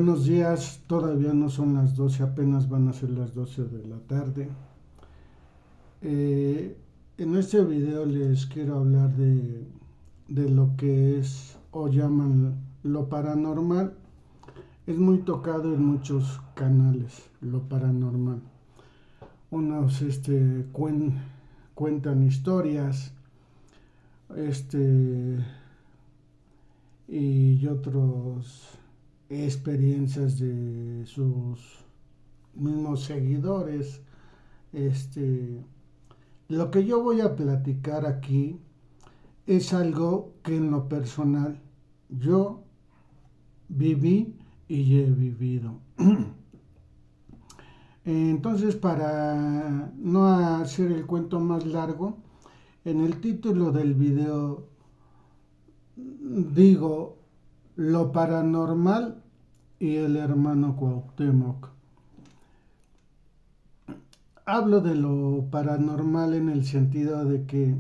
Buenos días, todavía no son las 12, apenas van a ser las 12 de la tarde. En este video les quiero hablar de lo que es o llaman lo paranormal. Es muy tocado en muchos canales, lo paranormal. Unos cuentan historias, este, y otros experiencias de sus mismos seguidores. Este, lo que yo voy a platicar aquí es algo que en lo personal yo viví y he vivido. Entonces, para no hacer el cuento más largo, en el título del video digo lo paranormal y el hermano Cuauhtémoc. Hablo de lo paranormal en el sentido de que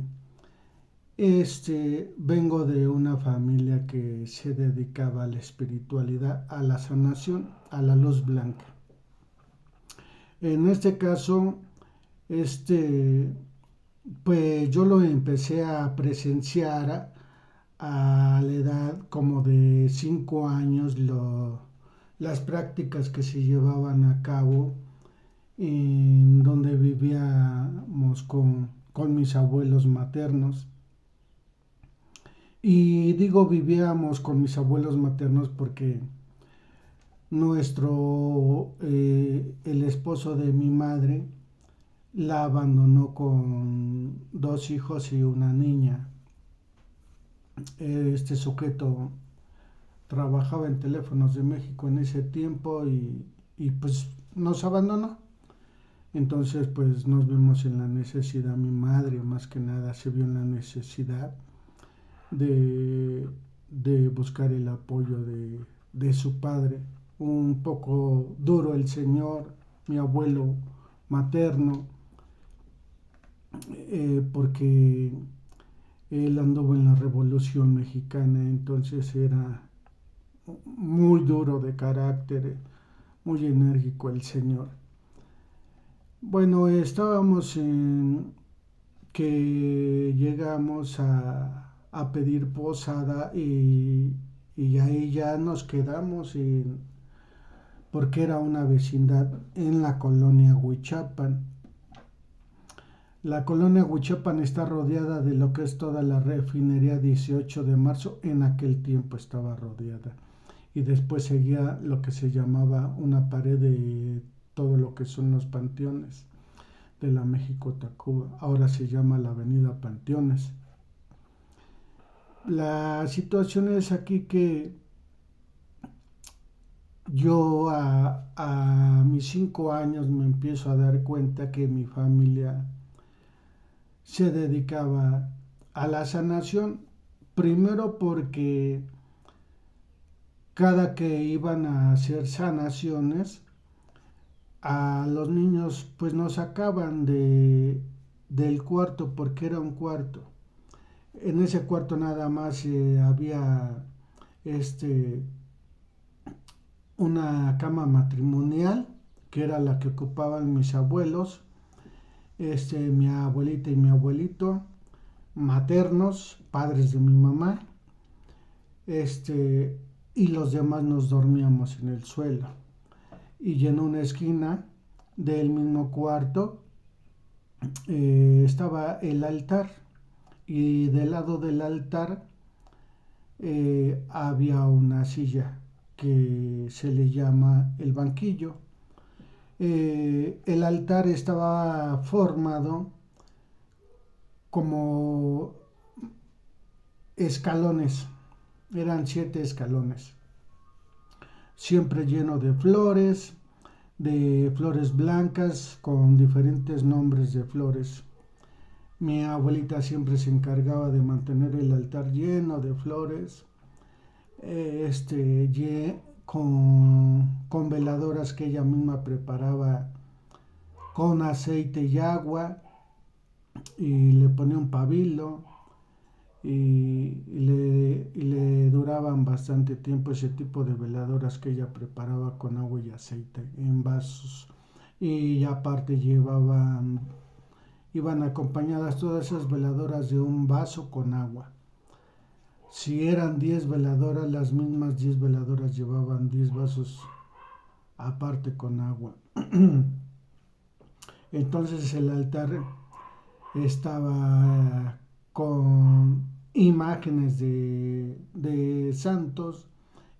vengo de una familia que se dedicaba a la espiritualidad, a la sanación, a la luz blanca. En este caso, pues yo lo empecé a presenciar a la edad como de 5 años, las prácticas que se llevaban a cabo en donde vivíamos con mis abuelos maternos. Y digo vivíamos con mis abuelos maternos porque el esposo de mi madre la abandonó con 2 hijos y una niña. Este sujeto trabajaba en Teléfonos de México en ese tiempo y pues nos abandonó. Entonces pues nos vimos en la necesidad, mi madre más que nada se vio en la necesidad de buscar el apoyo de su padre. Un poco duro el señor, mi abuelo materno, porque él anduvo en la Revolución Mexicana, entonces era muy duro de carácter, muy enérgico el señor. Bueno, estábamos en que llegamos a pedir posada y ahí ya nos quedamos porque era una vecindad en la colonia Huichapan. La colonia Huichapan está rodeada de lo que es toda la refinería 18 de marzo, en aquel tiempo estaba rodeada. Y después seguía lo que se llamaba una pared de todo lo que son los panteones de la México-Tacuba. Ahora se llama la avenida Panteones. La situación es aquí que yo a mis 5 años me empiezo a dar cuenta que mi familia se dedicaba a la sanación, primero porque cada que iban a hacer sanaciones, a los niños pues nos sacaban del cuarto porque era un cuarto. En ese cuarto nada más había una cama matrimonial que era la que ocupaban mis abuelos, mi abuelita y mi abuelito maternos, padres de mi mamá, y los demás nos dormíamos en el suelo. Y en una esquina del mismo cuarto estaba el altar, y del lado del altar había una silla que se le llama el banquillo. El altar estaba formado como escalones, eran 7 escalones, siempre lleno de flores blancas con diferentes nombres de flores. Mi abuelita siempre se encargaba de mantener el altar lleno de flores, con veladoras que ella misma preparaba con aceite y agua, y le ponía un pabilo le duraban bastante tiempo ese tipo de veladoras que ella preparaba con agua y aceite en vasos. Y aparte iban acompañadas todas esas veladoras de un vaso con agua. Si eran 10 veladoras, las mismas 10 veladoras llevaban 10 vasos aparte con agua. Entonces el altar estaba con imágenes de santos,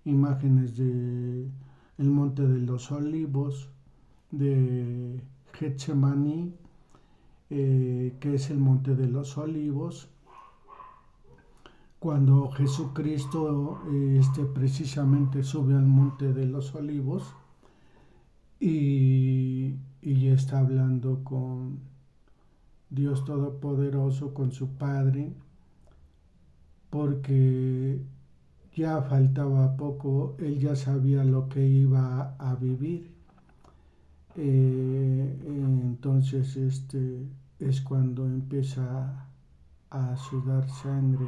imágenes de el Monte de los Olivos, de Getsemaní, que es el Monte de los Olivos, cuando Jesucristo precisamente sube al Monte de los Olivos y está hablando con Dios Todopoderoso, con su Padre, porque ya faltaba poco, él ya sabía lo que iba a vivir. Entonces es cuando empieza a sudar sangre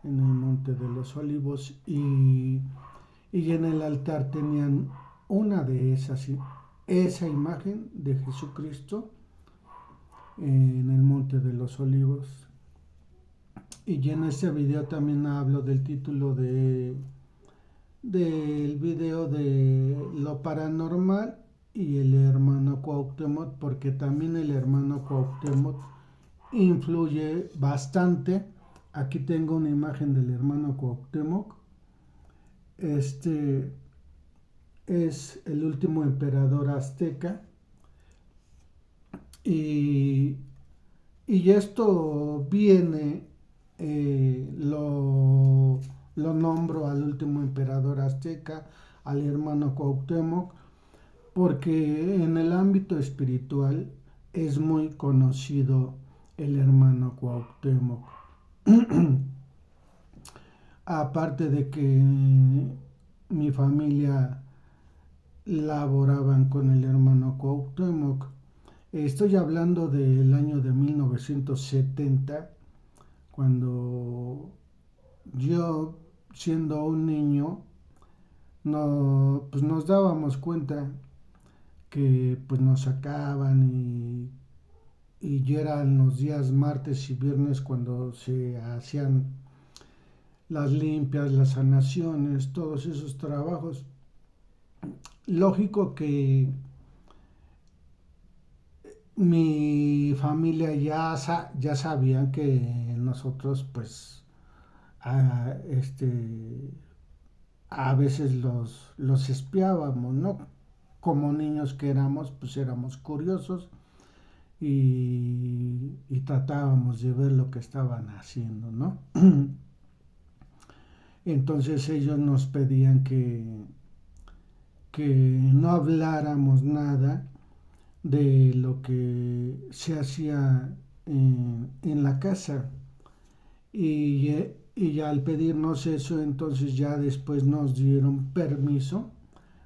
en el Monte de los Olivos y en el altar tenían una de esas, esa imagen de Jesucristo en el Monte de los Olivos. Y en este video también hablo del título del video de lo paranormal y el hermano Cuauhtémoc, porque también el hermano Cuauhtémoc influye bastante. Aquí tengo una imagen del hermano Cuauhtémoc. Este es el último emperador azteca y esto viene, lo nombro al último emperador azteca, al hermano Cuauhtémoc, porque en el ámbito espiritual es muy conocido el hermano Cuauhtémoc. Aparte de que mi familia laboraban con el hermano Cuauhtémoc. Estoy hablando del año de 1970, cuando yo, siendo un niño, pues nos dábamos cuenta que pues nos sacaban y ya eran los días martes y viernes cuando se hacían las limpias, las sanaciones, todos esos trabajos. Lógico que mi familia ya sabían que nosotros pues a, a veces los espiábamos, ¿no? Como niños que éramos, pues éramos curiosos y tratábamos de ver lo que estaban haciendo, ¿no? Entonces ellos nos pedían que no habláramos nada de lo que se hacía en la casa y al pedirnos eso, entonces ya después nos dieron permiso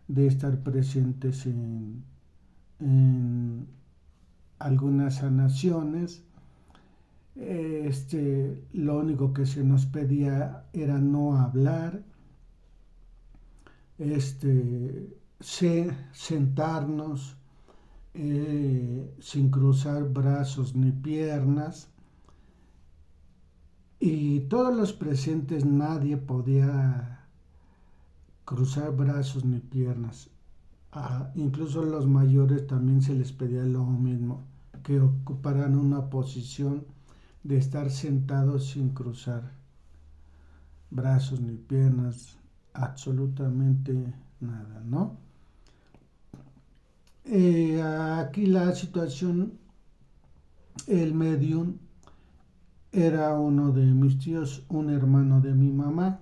de estar presentes en algunas sanaciones. Lo único que se nos pedía era no hablar, sentarnos sin cruzar brazos ni piernas, y todos los presentes nadie podía cruzar brazos ni piernas. Incluso a los mayores también se les pedía lo mismo, que ocuparan una posición de estar sentados sin cruzar brazos ni piernas, absolutamente nada, ¿no? Aquí la situación, el medium era uno de mis tíos, un hermano de mi mamá.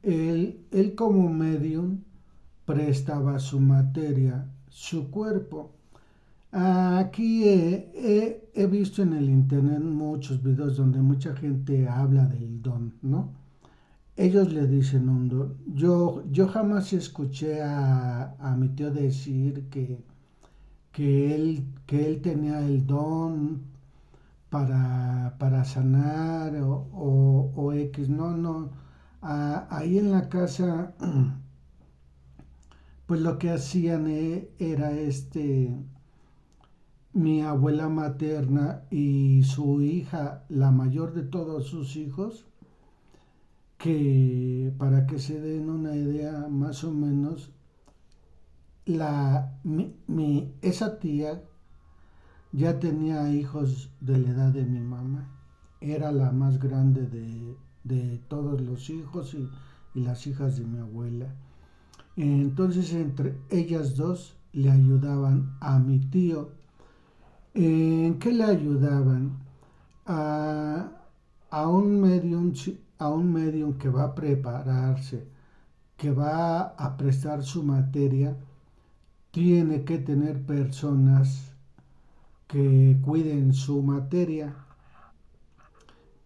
Él como medium prestaba su materia, su cuerpo. Aquí he visto en el internet muchos videos donde mucha gente habla del don, ¿no? Ellos le dicen un don. Yo jamás escuché a mi tío decir que él tenía el don para sanar o X. No. Ahí en la casa, pues lo que hacían era mi abuela materna y su hija, la mayor de todos sus hijos, que para que se den una idea más o menos, esa tía ya tenía hijos de la edad de mi mamá. Era la más grande de todos los hijos y las hijas de mi abuela. Entonces entre ellas dos le ayudaban a mi tío. ¿En qué le ayudaban? A, a un medium que va a prepararse, que va a prestar su materia, tiene que tener personas que cuiden su materia,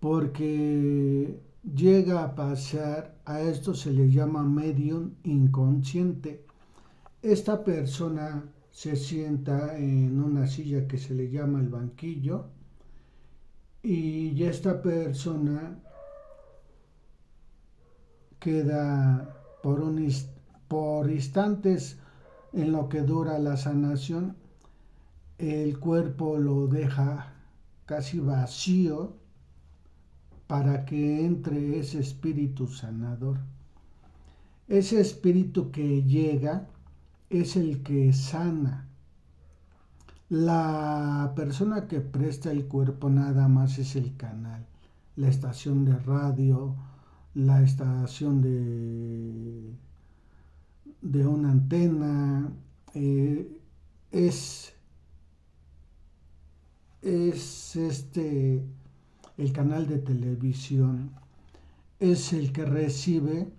porque llega a pasar, a esto se le llama medium inconsciente. Esta persona se sienta en una silla que se le llama el banquillo y esta persona queda por instantes en lo que dura la sanación. El cuerpo lo deja casi vacío para que entre ese espíritu sanador. Ese espíritu que llega es el que sana. La persona que presta el cuerpo nada más es el canal, la estación de radio, la estación de una antena, es el canal de televisión, es el que recibe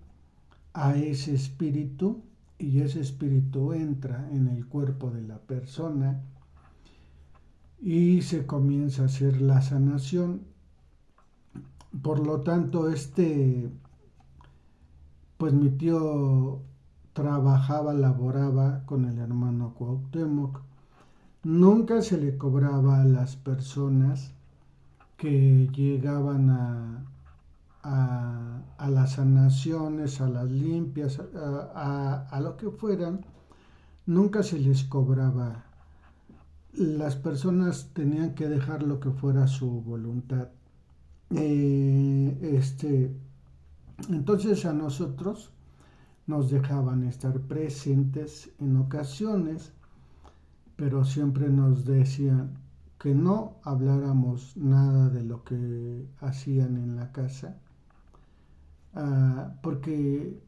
a ese espíritu y ese espíritu entra en el cuerpo de la persona y se comienza a hacer la sanación. Por lo tanto, pues mi tío trabajaba, laboraba con el hermano Cuauhtémoc. Nunca se le cobraba a las personas que llegaban a las sanaciones, a las limpias, a lo que fueran, nunca se les cobraba. Las personas tenían que dejar lo que fuera su voluntad. Entonces a nosotros nos dejaban estar presentes en ocasiones, pero siempre nos decían que no habláramos nada de lo que hacían en la casa, porque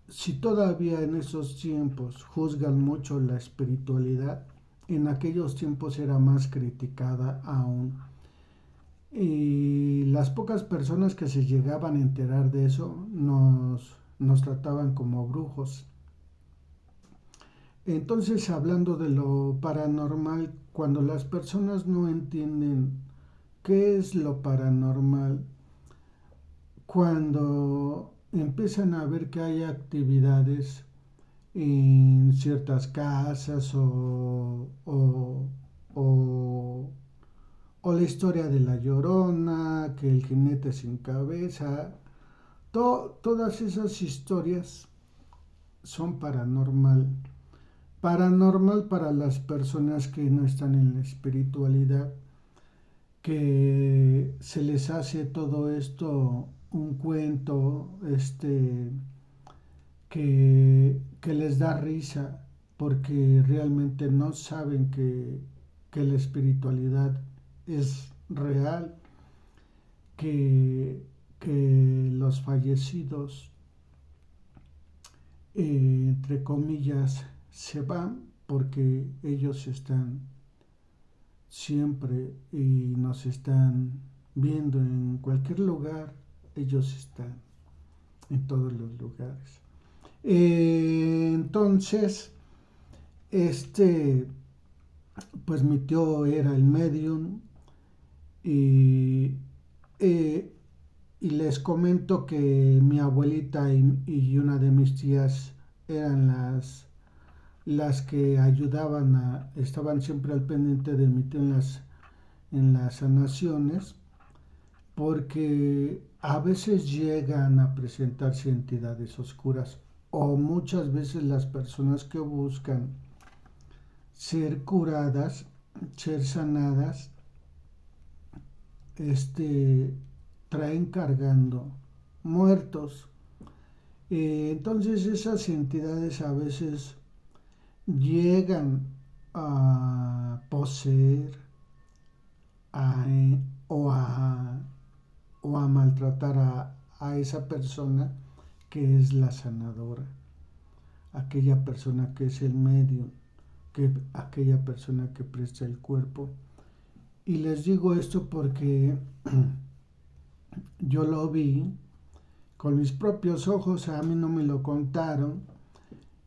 si todavía en esos tiempos juzgan mucho la espiritualidad, en aquellos tiempos era más criticada aún. Y las pocas personas que se llegaban a enterar de eso nos trataban como brujos. Entonces, hablando de lo paranormal, cuando las personas no entienden qué es lo paranormal, cuando empiezan a ver que hay actividades en ciertas casas o la historia de la Llorona, que el jinete sin cabeza, todas esas historias son paranormal. Paranormal para las personas que no están en la espiritualidad, que se les hace todo esto un cuento, que les da risa, porque realmente no saben que la espiritualidad es real, que los fallecidos, entre comillas, se van porque ellos están siempre y nos están viendo en cualquier lugar, ellos están en todos los lugares. Entonces, pues mi tío era el medium y, y les comento que mi abuelita y una de mis tías eran las que ayudaban estaban siempre al pendiente de mi tío en las sanaciones, porque a veces llegan a presentarse entidades oscuras o muchas veces las personas que buscan ser curadas, ser sanadas, traen cargando muertos. Entonces esas entidades a veces llegan a poseer a, o, a, o a maltratar a esa persona que es la sanadora, aquella persona que es el medio, aquella persona que presta el cuerpo. Y les digo esto porque yo lo vi con mis propios ojos, a mí no me lo contaron,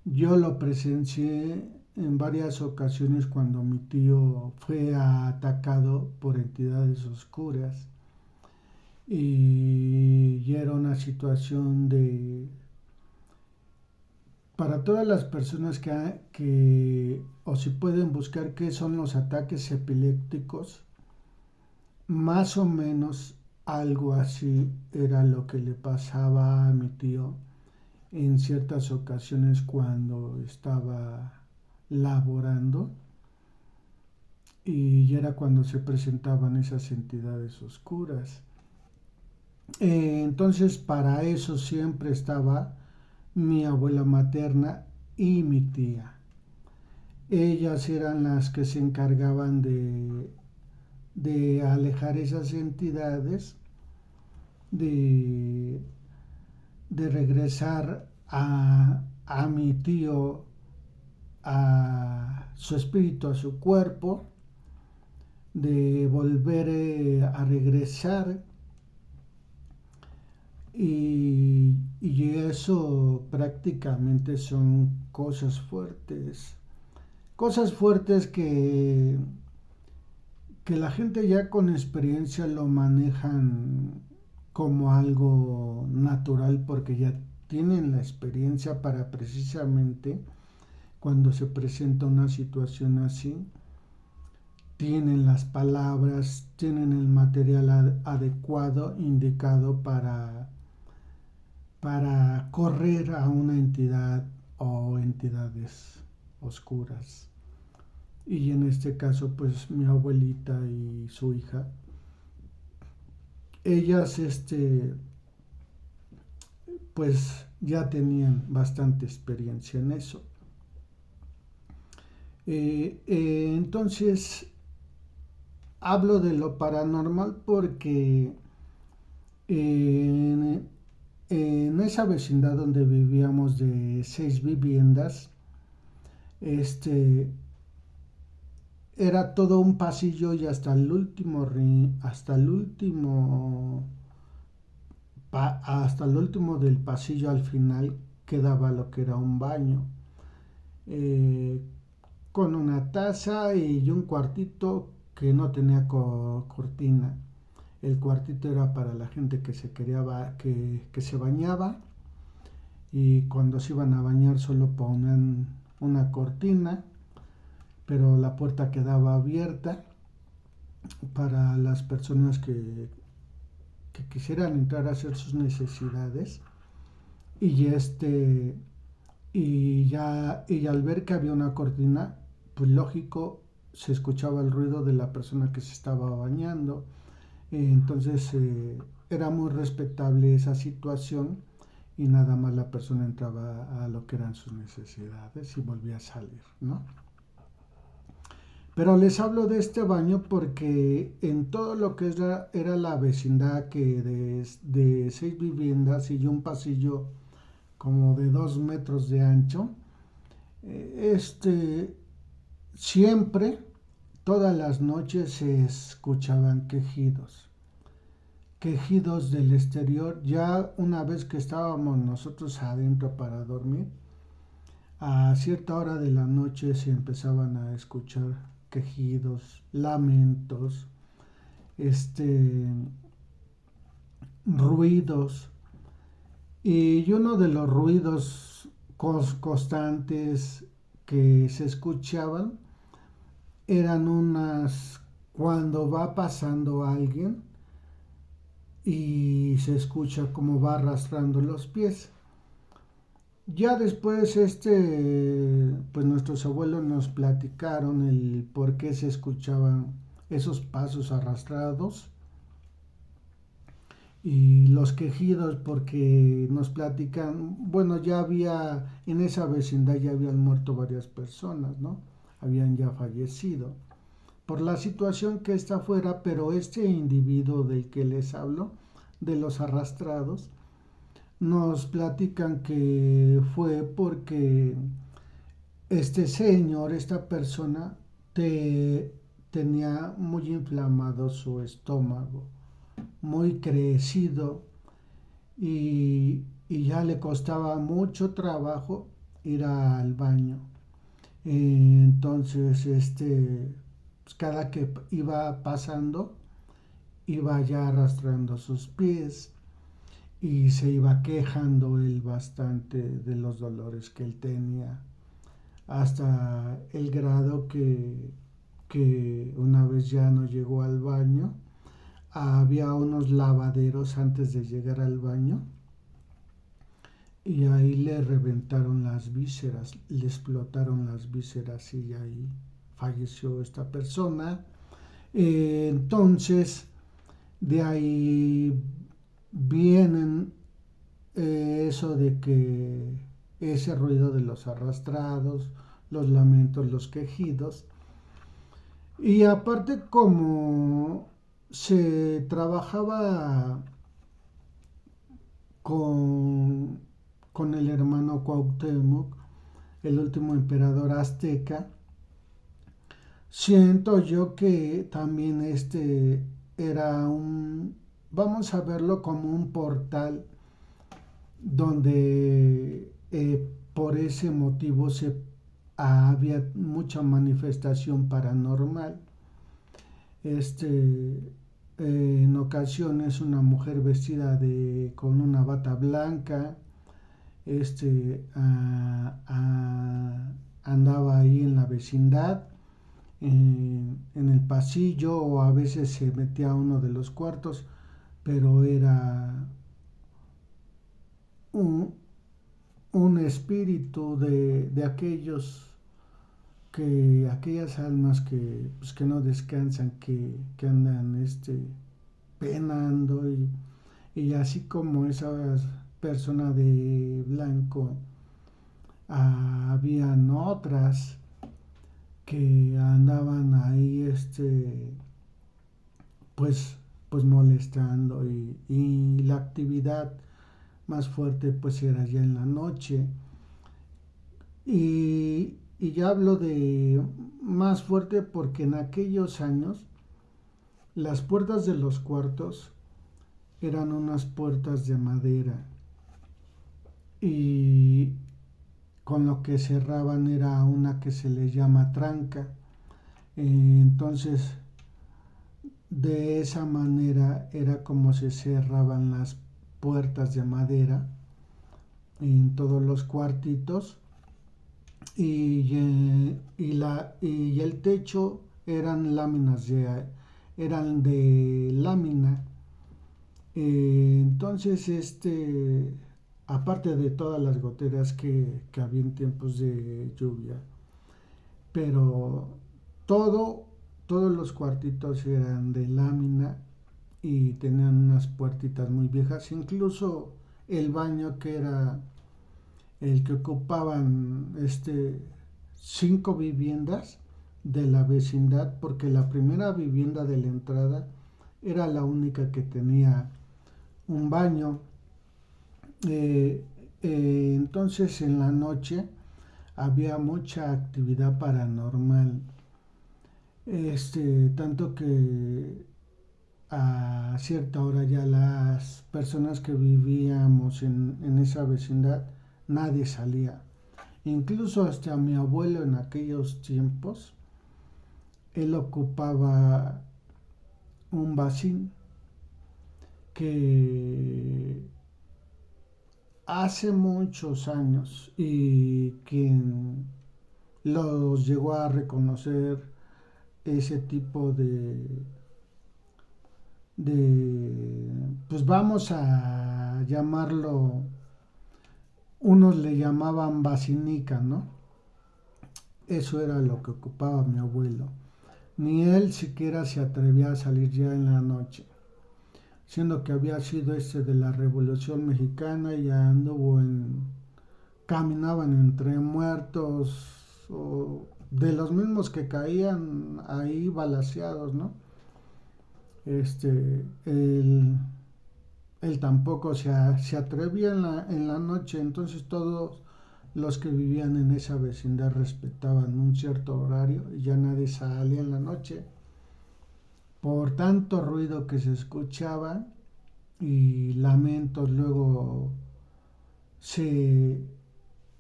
yo lo presencié en varias ocasiones cuando mi tío fue atacado por entidades oscuras y era una situación para todas las personas o si pueden buscar qué son los ataques epilépticos, más o menos algo así era lo que le pasaba a mi tío en ciertas ocasiones cuando estaba laborando y era cuando se presentaban esas entidades oscuras. Entonces para eso siempre estaba mi abuela materna y mi tía. Ellas eran las que se encargaban de alejar esas entidades, de regresar a mi tío, a su espíritu, a su cuerpo, de volver a regresar y eso prácticamente son cosas fuertes que la gente ya con experiencia lo manejan como algo natural porque ya tienen la experiencia para precisamente cuando se presenta una situación así, tienen las palabras, tienen el material adecuado, indicado para correr a una entidad o entidades oscuras. Y en este caso, pues mi abuelita y su hija, ellas, pues ya tenían bastante experiencia en eso. Entonces, hablo de lo paranormal porque en esa vecindad donde vivíamos de 6 viviendas, era todo un pasillo y hasta el último del pasillo al final quedaba lo que era un baño, con una taza y un cuartito que no tenía cortina. El cuartito era para la gente que que se bañaba, y cuando se iban a bañar solo ponían una cortina, pero la puerta quedaba abierta para las personas que quisieran entrar a hacer sus necesidades. Y y al ver que había una cortina, pues lógico, se escuchaba el ruido de la persona que se estaba bañando. Entonces era muy respetable esa situación y nada más la persona entraba a lo que eran sus necesidades y volvía a salir, ¿no? Pero les hablo de este baño porque en todo lo que era la vecindad que de 6 viviendas y un pasillo como de 2 metros de ancho, siempre, todas las noches se escuchaban quejidos del exterior. Ya una vez que estábamos nosotros adentro para dormir, a cierta hora de la noche se empezaban a escuchar quejidos, lamentos, ruidos. Y uno de los ruidos constantes que se escuchaban eran unas cuando va pasando alguien y se escucha cómo va arrastrando los pies. Ya después pues nuestros abuelos nos platicaron el por qué se escuchaban esos pasos arrastrados y los quejidos porque nos platican, bueno, ya había, en esa vecindad ya habían muerto varias personas, ¿no? Habían ya fallecido por la situación que está afuera, pero este individuo del que les hablo, de los arrastrados, nos platican que fue porque este señor, esta persona, tenía muy inflamado su estómago, muy crecido y ya le costaba mucho trabajo ir al baño. Entonces, pues cada que iba pasando, iba ya arrastrando sus pies y se iba quejando él bastante de los dolores que él tenía, hasta el grado que una vez ya no llegó al baño, había unos lavaderos antes de llegar al baño y ahí le reventaron las vísceras, le explotaron las vísceras y ahí falleció esta persona. Entonces, de ahí vienen eso de que ese ruido de los arrastrados, los lamentos, los quejidos. Y aparte como se trabajaba con, con el hermano Cuauhtémoc, el último emperador azteca, siento yo que también era vamos a verlo como un portal donde por ese motivo había mucha manifestación paranormal. En ocasiones una mujer vestida con una bata blanca, andaba ahí en la vecindad, en el pasillo, o a veces se metía a uno de los cuartos, pero era un, un espíritu de aquellas almas pues, que no descansan, que andan penando y así como esas personas de blanco, habían otras que andaban ahí pues pues molestando y la actividad más fuerte pues era ya en la noche y ya hablo de más fuerte porque en aquellos años las puertas de los cuartos eran unas puertas de madera y con lo que cerraban era una que se le llama tranca. Entonces, de esa manera era como se cerraban las puertas de madera en todos los cuartitos y el techo eran de lámina. Entonces, aparte de todas las goteras que había en tiempos de lluvia, pero todo, todos los cuartitos eran de lámina y tenían unas puertitas muy viejas, incluso el baño que era el que ocupaban 5 viviendas de la vecindad, porque la primera vivienda de la entrada era la única que tenía un baño. Entonces en la noche había mucha actividad paranormal, tanto que a cierta hora ya las personas que vivíamos en esa vecindad, nadie salía. Incluso hasta mi abuelo en aquellos tiempos, él ocupaba un vacín que hace muchos años y quien los llegó a reconocer ese tipo pues vamos a llamarlo, unos le llamaban basinica, ¿no? Eso era lo que ocupaba mi abuelo. Ni él siquiera se atrevía a salir ya en la noche, siendo que había sido de la Revolución Mexicana y ya anduvo caminaban entre muertos o de los mismos que caían ahí balaceados, ¿no? Él tampoco se atrevía en la noche, entonces todos los que vivían en esa vecindad respetaban un cierto horario y ya nadie salía en la noche por tanto ruido que se escuchaba y lamentos. Luego se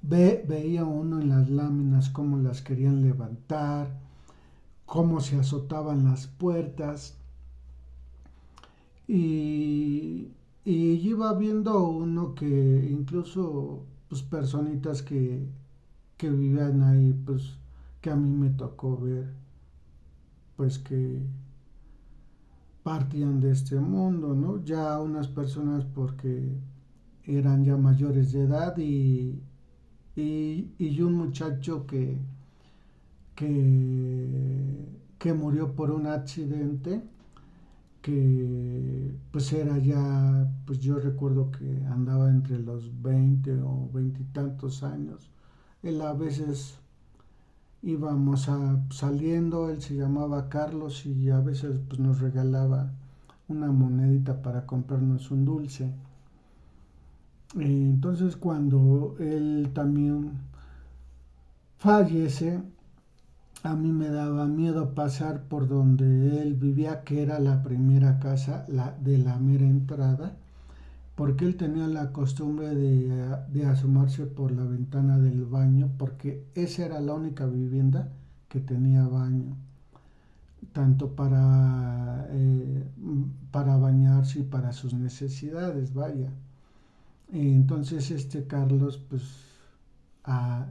veía uno en las láminas cómo las querían levantar, cómo se azotaban las puertas y, y iba viendo uno que incluso pues personitas que vivían ahí, pues que a mí me tocó ver, pues que partían de este mundo, ¿no? Ya unas personas porque eran ya mayores de edad y un muchacho que murió por un accidente que pues era ya, pues yo recuerdo que andaba entre los 20 o 20 y tantos años. Él a veces íbamos saliendo, él se llamaba Carlos y a veces pues nos regalaba una monedita para comprarnos un dulce. Entonces cuando él también fallece, a mí me daba miedo pasar por donde él vivía, que era la primera casa de la mera entrada, porque él tenía la costumbre de asomarse por la ventana del baño, porque esa era la única vivienda que tenía baño, tanto para bañarse y para sus necesidades, vaya. Entonces Carlos, pues a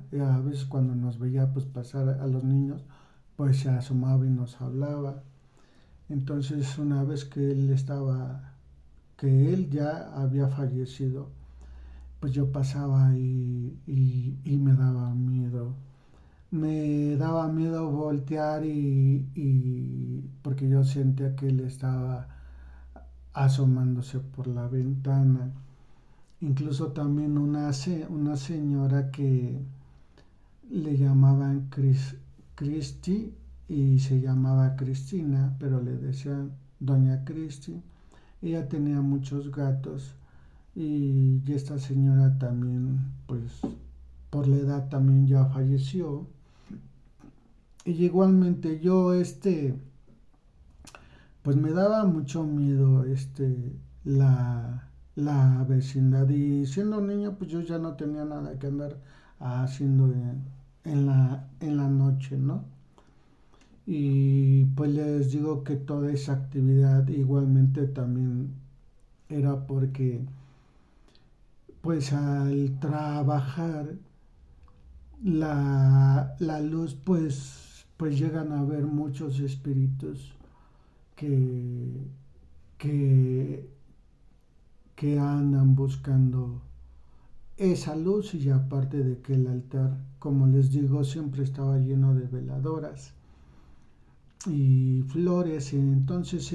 veces cuando nos veía pues pasar a los niños, pues se asomaba y nos hablaba. Entonces una vez que él ya había fallecido, pues yo pasaba y me daba miedo. Me daba miedo voltear porque yo sentía que él estaba asomándose por la ventana. Incluso también una señora que le llamaban Cristi y se llamaba Cristina, pero le decían Doña Cristi. Ella tenía muchos gatos y esta señora también, pues por la edad también ya falleció. Y igualmente yo, pues me daba mucho miedo, la vecindad. Y siendo niño, pues yo ya no tenía nada que andar haciendo en la noche, ¿no? Y pues les digo que toda esa actividad igualmente también era porque pues al trabajar la luz pues llegan a ver muchos espíritus que, que, que andan buscando esa luz y aparte de que el altar, como les digo, siempre estaba lleno de veladoras y flores. Y entonces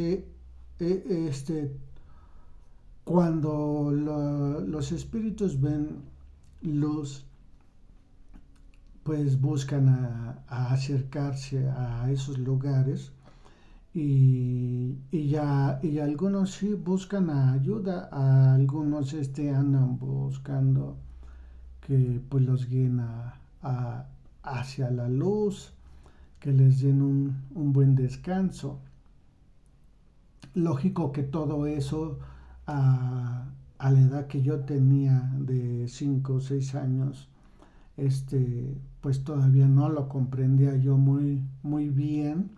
cuando los espíritus ven luz, pues buscan a acercarse a esos lugares y algunos sí buscan ayuda, a algunos andan buscando que pues los guíen hacia la luz, que les den un buen descanso. Lógico que todo eso a la edad que yo tenía de 5 o 6 años, pues todavía no lo comprendía yo muy bien.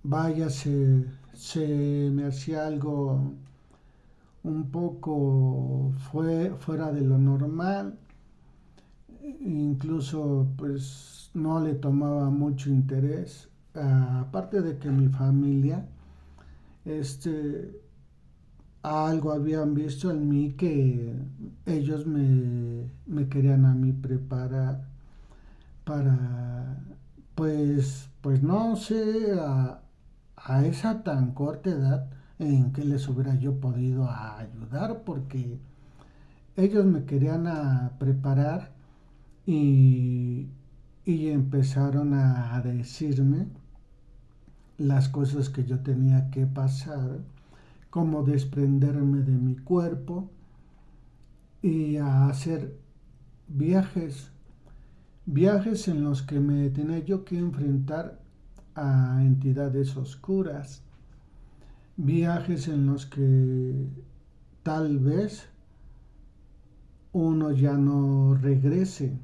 Vaya, se me hacía algo un poco fuera de lo normal. incluso pues no le tomaba mucho interés. Aparte de que mi familia, este, algo habían visto en mí que ellos me querían a mí preparar para, pues no sé, a esa tan corta edad en que les hubiera yo podido ayudar, porque ellos me querían a preparar y, y empezaron a decirme las cosas que yo tenía que pasar, como desprenderme de mi cuerpo y a hacer viajes, viajes en los que me tenía yo que enfrentar a entidades oscuras, viajes en los que tal vez uno ya no regrese.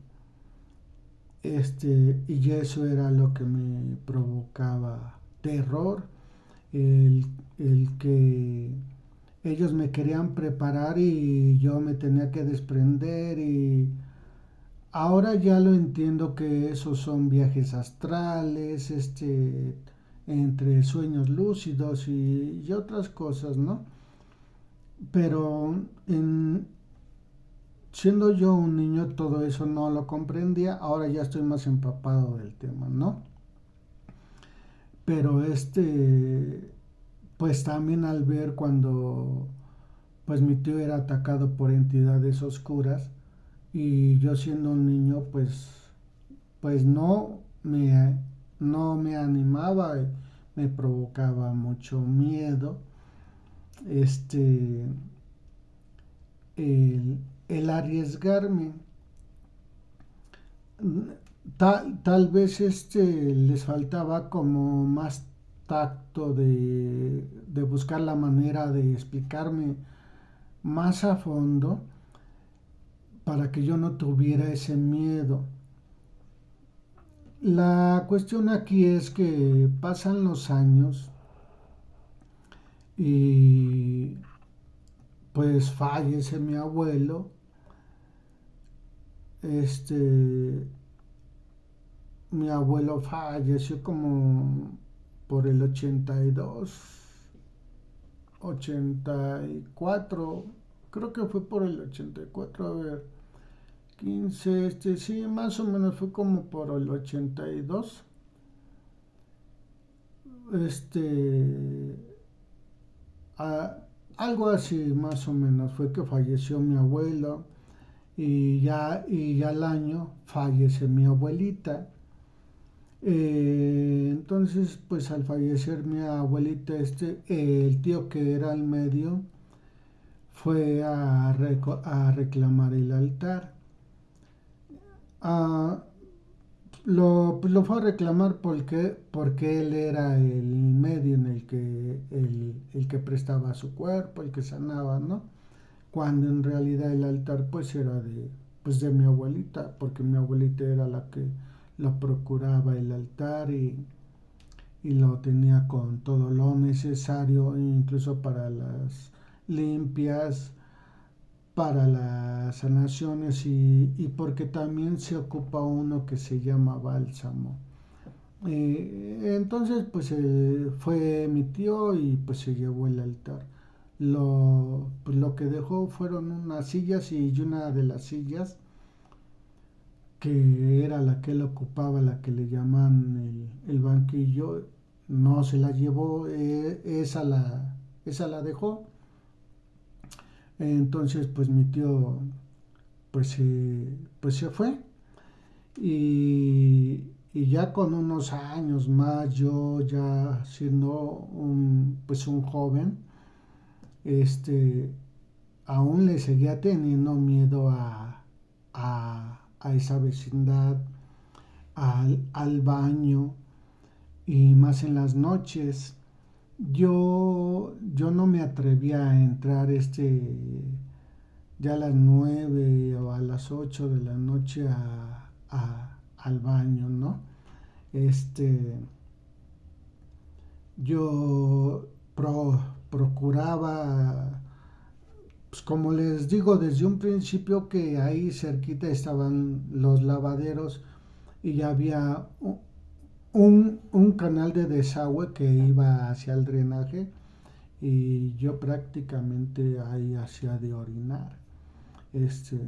Y eso era lo que me provocaba terror, el, el que ellos me querían preparar y yo me tenía que desprender, y ahora ya lo entiendo que esos son viajes astrales, entre sueños lúcidos y otras cosas, ¿no? Pero siendo yo un niño todo eso no lo comprendía, ahora ya estoy más empapado del tema, ¿no? Pero pues también al ver cuando pues mi tío era atacado por entidades oscuras y yo siendo un niño pues no me animaba, me provocaba mucho miedo, este el arriesgarme. Tal vez les faltaba como más tacto de buscar la manera de explicarme más a fondo para que yo no tuviera ese miedo. La cuestión aquí es que pasan los años y pues fallece mi abuelo. Este, Mi abuelo falleció como por el 82, 84, creo que fue por el 84, a ver, 15, sí, más o menos fue como por el 82. Este, a- Algo así más o menos fue que falleció mi abuelo, y ya al año fallece mi abuelita. Entonces, pues al fallecer mi abuelita, el tío que era el medio fue a reclamar el altar. Ah, lo fue a reclamar porque él era el medio en el que prestaba su cuerpo, el que sanaba, ¿no? Cuando en realidad el altar pues era de mi abuelita, porque mi abuelita era la que lo procuraba el altar, y lo tenía con todo lo necesario, incluso para las limpias, para las sanaciones, y porque también se ocupa uno que se llama bálsamo. Entonces pues fue mi tío y pues se llevó el altar. Pues, lo que dejó fueron unas sillas, y una de las sillas que era la que él ocupaba, la que le llaman el banquillo, no se la llevó, esa la dejó. Entonces pues mi tío pues se fue, y ya con unos años más, yo ya siendo un joven, este, aún le seguía teniendo miedo a esa vecindad, al baño, y más en las noches. Yo no me atrevía a entrar ya a las 9 o a las 8 de la noche al baño, ¿no? Este, yo procuraba pues como les digo desde un principio que ahí cerquita estaban los lavaderos y ya había un canal de desagüe que iba hacia el drenaje y yo prácticamente ahí hacía de orinar. Este,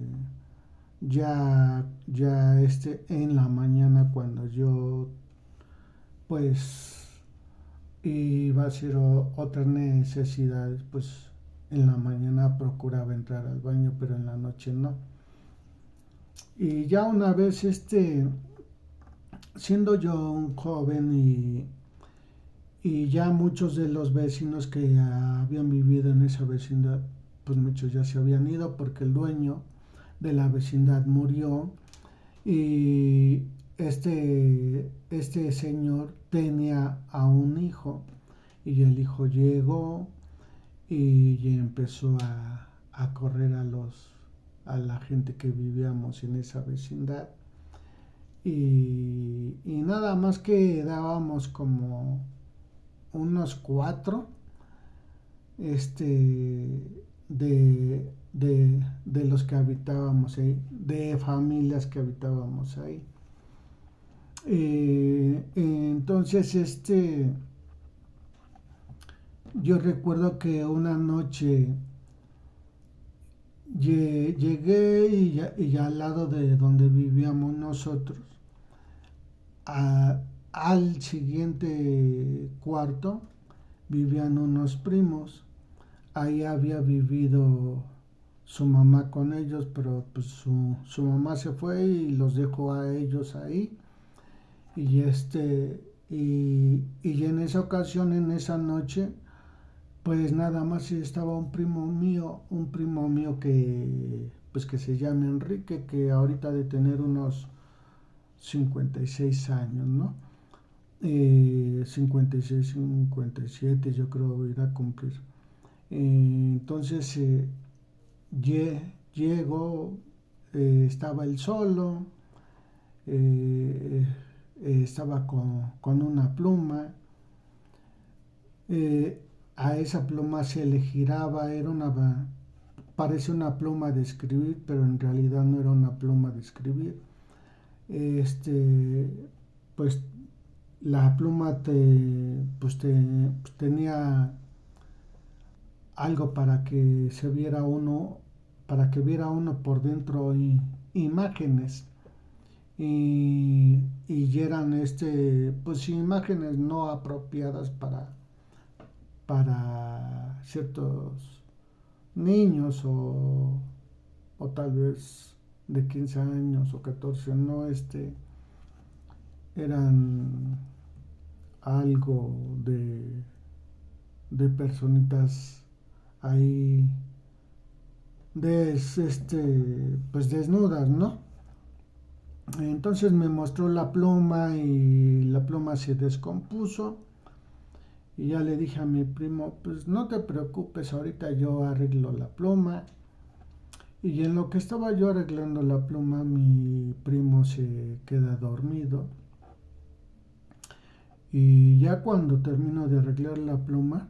en la mañana cuando yo pues iba a hacer otras necesidades, pues en la mañana procuraba entrar al baño, pero en la noche no. Y ya una vez siendo yo un joven y ya muchos de los vecinos que habían vivido en esa vecindad, pues muchos ya se habían ido porque el dueño de la vecindad murió y este señor tenía a un hijo y el hijo llegó y empezó a correr a la gente que vivíamos en esa vecindad y nada más que dábamos como unos cuatro de los que habitábamos ahí, de familias que habitábamos ahí. Entonces, yo recuerdo que una noche llegué y al lado de donde vivíamos nosotros, al siguiente cuarto, vivían unos primos. Ahí había vivido su mamá con ellos, pero pues su mamá se fue y los dejó a ellos ahí. Y y en esa ocasión, en esa noche, pues nada más estaba un primo mío que pues que se llama Enrique, que ahorita de tener unos 56 años, ¿no? 56, 57 yo creo irá a cumplir. Entonces llego, estaba él solo, eh, estaba con una pluma, eh, a esa pluma se le giraba, parece una pluma de escribir, pero en realidad no era una pluma de escribir. Este, pues la pluma pues tenía algo para que se viera uno, para que viera uno por dentro imágenes y eran pues imágenes no apropiadas para ciertos niños o tal vez de 15 años o 14, no eran algo de personitas ahí pues desnudas, ¿no? Entonces me mostró la pluma y la pluma se descompuso y ya le dije a mi primo, pues no te preocupes, ahorita yo arreglo la pluma. Y en lo que estaba yo arreglando la pluma, mi primo se queda dormido. Y ya cuando termino de arreglar la pluma,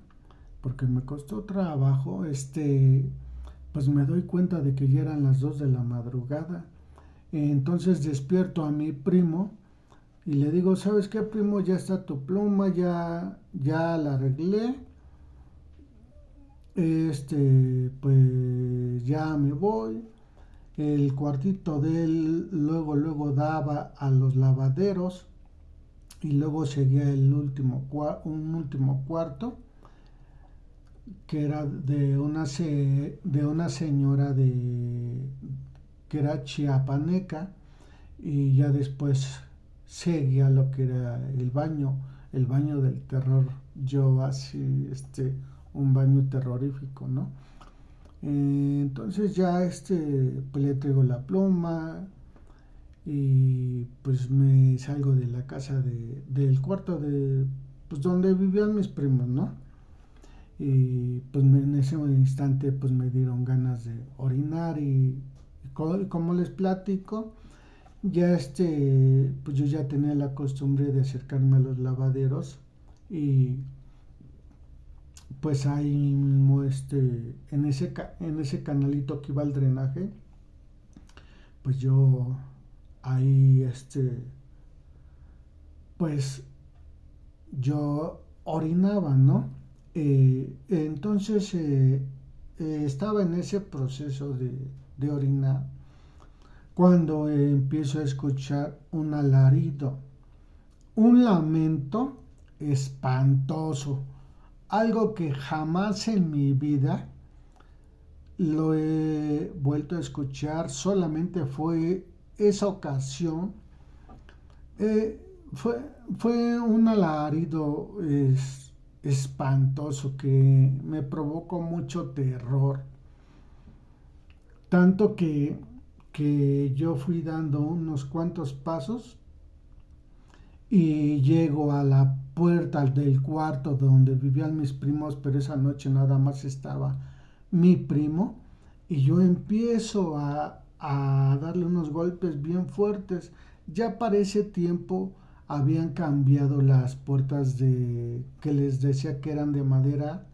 porque me costó trabajo, pues me doy cuenta de que ya eran las 2 de la madrugada. Entonces despierto a mi primo y le digo, ¿sabes qué, primo? Ya está tu pluma, ya la arreglé. Pues ya me voy. El cuartito de él luego daba a los lavaderos y luego seguía un último cuarto que era de una señora que era chiapaneca y ya después seguía lo que era el baño del terror, yo así, un baño terrorífico, ¿no? Entonces ya pues le traigo la pluma y pues me salgo de la casa del cuarto pues donde vivían mis primos, ¿no? Y pues en ese instante pues me dieron ganas de orinar y como les platico, ya pues yo ya tenía la costumbre de acercarme a los lavaderos y pues ahí mismo, en ese canalito que iba al drenaje, pues yo ahí, pues yo orinaba, ¿no? Entonces estaba en ese proceso de orinar cuando empiezo a escuchar un alarido, un lamento espantoso, algo que jamás en mi vida lo he vuelto a escuchar, solamente fue esa ocasión. Eh, fue, fue un alarido espantoso que me provocó mucho terror, tanto que yo fui dando unos cuantos pasos y llego a la puerta del cuarto donde vivían mis primos, pero esa noche nada más estaba mi primo y yo empiezo a darle unos golpes bien fuertes. Ya para ese tiempo habían cambiado las puertas de que les decía que eran de madera,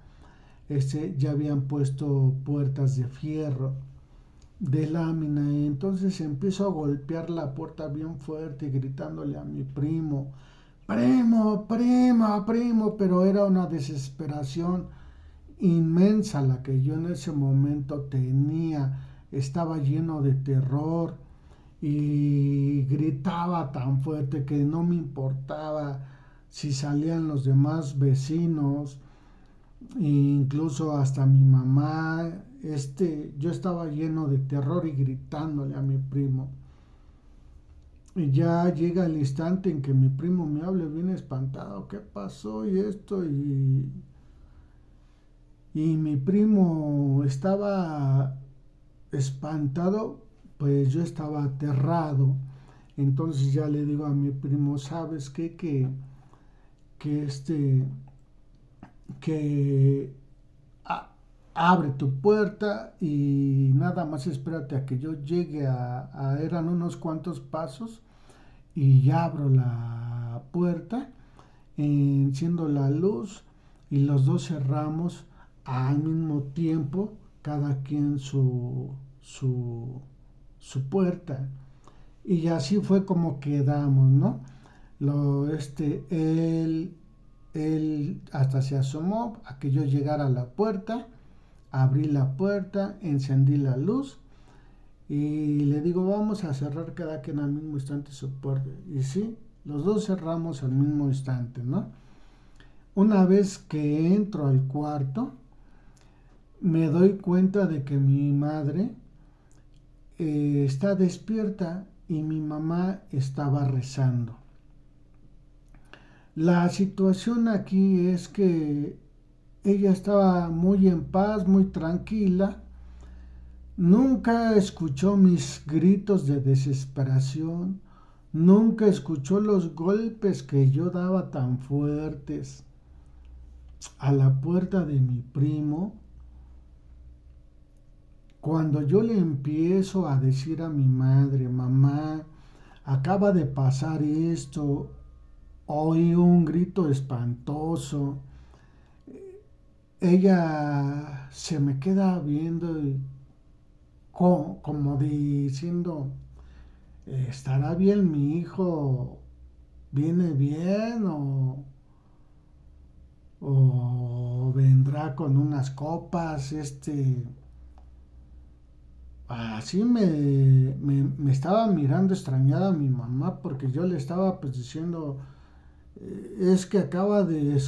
ya habían puesto puertas de fierro, de lámina, y entonces empiezo a golpear la puerta bien fuerte gritándole a mi primo, primo, primo, primo, pero era una desesperación inmensa la que yo en ese momento tenía, estaba lleno de terror y gritaba tan fuerte que no me importaba si salían los demás vecinos, incluso hasta mi mamá, yo estaba lleno de terror y gritándole a mi primo. Y ya llega el instante en que mi primo me hable bien espantado, ¿qué pasó? Y esto, y mi primo estaba espantado, pues yo estaba aterrado. Entonces ya le digo a mi primo, ¿sabes qué? Que que a- abre tu puerta y nada más espérate a que yo llegue eran unos cuantos pasos y ya abro la puerta, enciendo la luz y los dos cerramos al mismo tiempo, cada quien su puerta. Y así fue como quedamos, ¿no? Lo, él hasta se asomó a que yo llegara a la puerta, abrí la puerta, encendí la luz y le digo, vamos a cerrar cada quien al mismo instante su puerta. Y sí, los dos cerramos al mismo instante, ¿no? Una vez que entro al cuarto, me doy cuenta de que mi madre está despierta y mi mamá estaba rezando. La situación aquí es que ella estaba muy en paz, muy tranquila. Nunca escuchó mis gritos de desesperación. Nunca escuchó los golpes que yo daba tan fuertes a la puerta de mi primo. Cuando yo le empiezo a decir a mi madre, mamá, acaba de pasar esto, oí un grito espantoso, ella se me queda viendo y como diciendo, ¿estará bien mi hijo? ¿Viene bien o vendrá con unas copas? Así me estaba mirando extrañada mi mamá porque yo le estaba pues diciendo, es que acaba de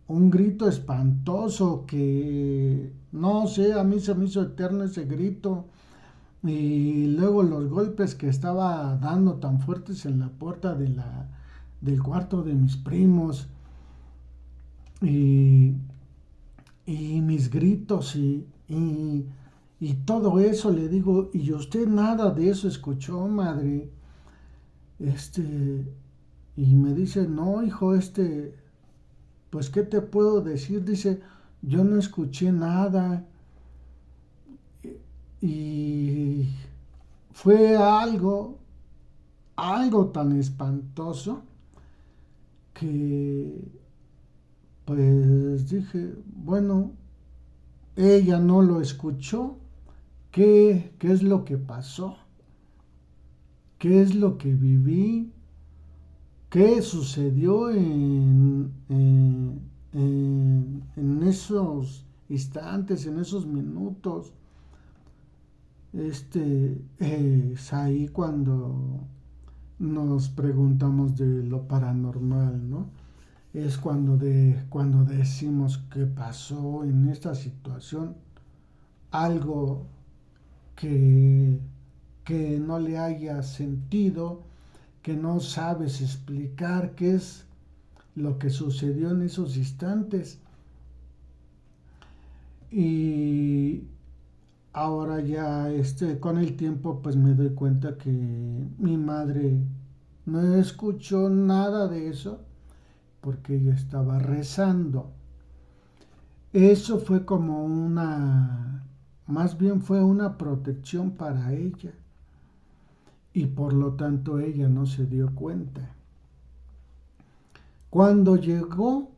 un grito espantoso que no sé, a mí se me hizo eterno ese grito y luego los golpes que estaba dando tan fuertes en la puerta del cuarto de mis primos y, y mis gritos y todo eso le digo, y usted nada de eso escuchó, madre. Este, y me dice, no, hijo, pues, ¿qué te puedo decir? Dice, yo no escuché nada. Y fue algo tan espantoso que, pues dije, bueno, ella no lo escuchó. ¿Qué es lo que pasó? ¿Qué es lo que viví? ¿Qué sucedió en esos instantes, en esos minutos? Es ahí cuando nos preguntamos de lo paranormal, ¿no? Es cuando decimos que pasó en esta situación algo que, que no le haya sentido, que no sabes explicar qué es lo que sucedió en esos instantes. Y ahora ya con el tiempo pues me doy cuenta que mi madre no escuchó nada de eso porque ella estaba rezando. Eso fue como más bien fue una protección para ella y por lo tanto ella no se dio cuenta. Cuando llegó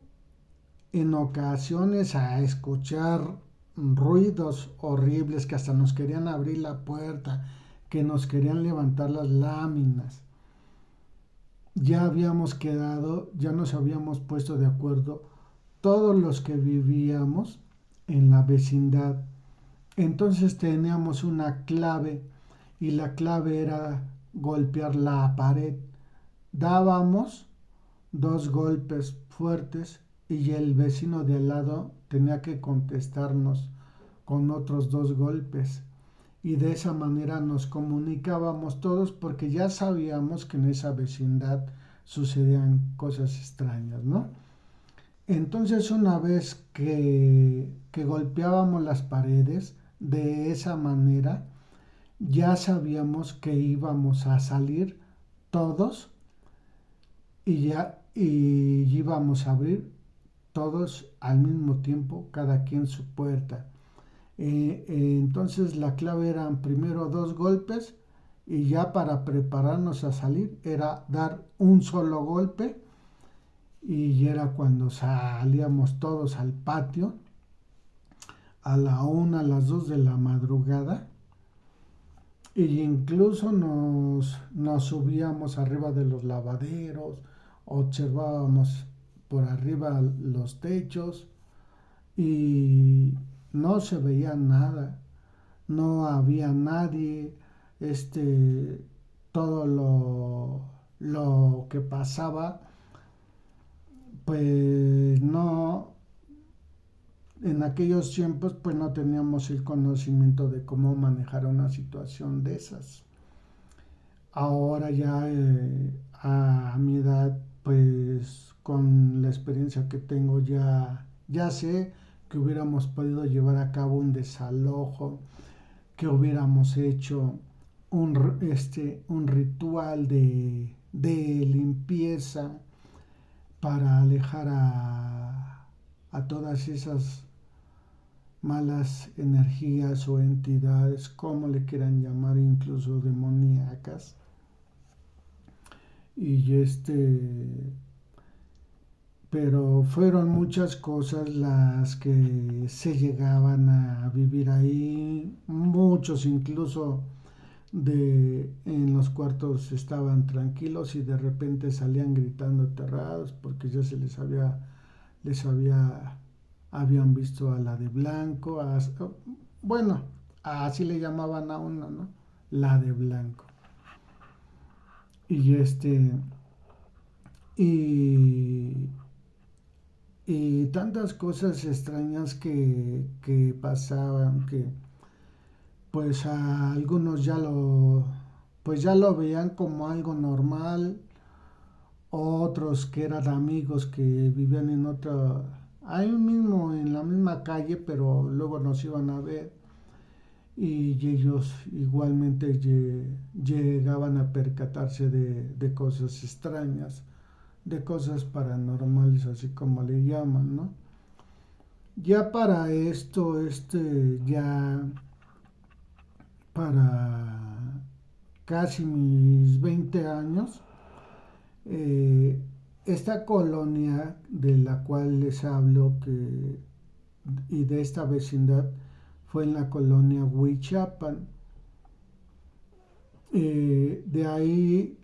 en ocasiones a escuchar ruidos horribles que hasta nos querían abrir la puerta, que nos querían levantar las láminas, ya habíamos quedado, ya nos habíamos puesto de acuerdo todos los que vivíamos en la vecindad. Entonces teníamos una clave y la clave era golpear la pared. Dábamos 2 golpes fuertes y el vecino de al lado tenía que contestarnos con otros 2 golpes. Y de esa manera nos comunicábamos todos porque ya sabíamos que en esa vecindad sucedían cosas extrañas, ¿no? Entonces una vez que golpeábamos las paredes de esa manera, ya sabíamos que íbamos a salir todos y íbamos a abrir todos al mismo tiempo, cada quien su puerta. Entonces la clave eran primero 2 golpes y ya para prepararnos a salir era dar un solo golpe y era cuando salíamos todos al patio a la 1, a las 2 de la madrugada y incluso nos subíamos arriba de los lavaderos, observábamos por arriba los techos y no se veía nada, no había nadie, todo lo que pasaba, pues no, en aquellos tiempos pues no teníamos el conocimiento de cómo manejar una situación de esas. Ahora ya a mi edad, pues con la experiencia que tengo ya sé que hubiéramos podido llevar a cabo un desalojo, que hubiéramos hecho un ritual de limpieza para alejar a todas esas malas energías o entidades, como le quieran llamar, incluso demoníacas. Y pero fueron muchas cosas las que se llegaban a vivir ahí, muchos incluso en los cuartos estaban tranquilos y de repente salían gritando aterrados porque ya habían visto a la de blanco, bueno, así le llamaban a una, ¿no? La de blanco. Y y, y tantas cosas extrañas que pasaban que pues a algunos pues ya lo veían como algo normal, otros que eran amigos que vivían ahí mismo en la misma calle, pero luego nos iban a ver y ellos igualmente llegaban a percatarse de cosas extrañas, de cosas paranormales, así como le llaman, ¿no? Ya para esto, ya para casi mis 20 años, eh, esta colonia de la cual les hablo y de esta vecindad fue en la colonia Huichapan. De ahí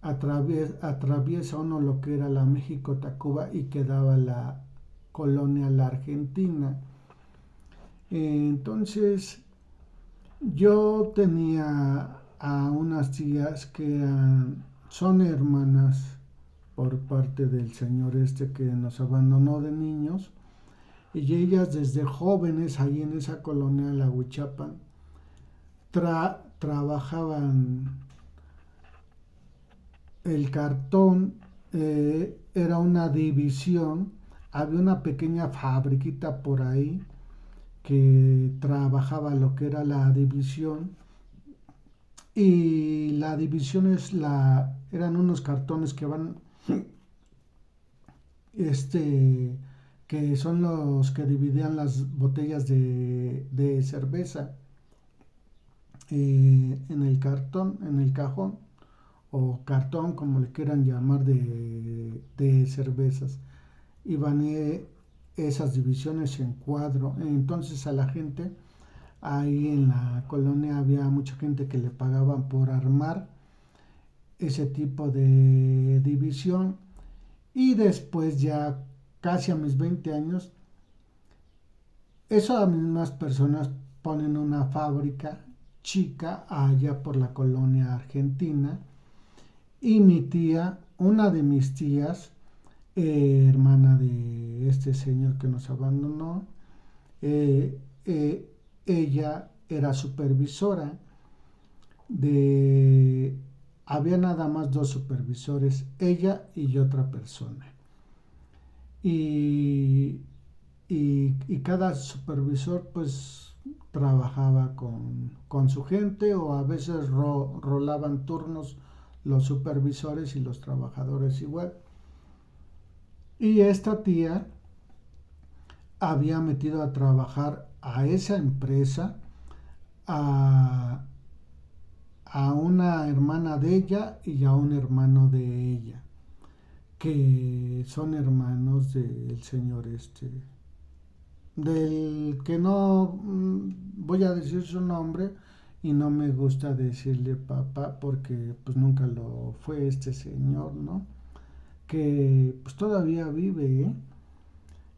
atraviesa uno lo que era la México-Tacuba y quedaba la colonia La Argentina. Entonces yo tenía a unas tías que son hermanas por parte del señor que nos abandonó de niños, y ellas desde jóvenes ahí en esa colonia La Huichapan trabajaban el cartón. Era una división, había una pequeña fabriquita por ahí que trabajaba lo que era la división, y la división eran unos cartones que van que son los que dividían las botellas de cerveza en el cartón, en el cajón o cartón, como le quieran llamar, de cervezas. Iban esas divisiones en cuadro. Entonces a la gente ahí en la colonia había mucha gente que le pagaban por armar ese tipo de división. Y después, ya casi a mis 20 años, esas mismas personas ponen una fábrica chica allá por la colonia Argentina, y mi tía, una de mis tías, hermana de este señor que nos abandonó, ella era supervisora había nada más dos supervisores, ella y otra persona. Y, y cada supervisor pues trabajaba con su gente, o a veces rolaban turnos los supervisores y los trabajadores igual. Y esta tía había metido a trabajar a esa empresa a una hermana de ella y a un hermano de ella, que son hermanos del señor del que no voy a decir su nombre, y no me gusta decirle papá porque pues nunca lo fue este señor, ¿no? Que pues todavía vive, ¿eh?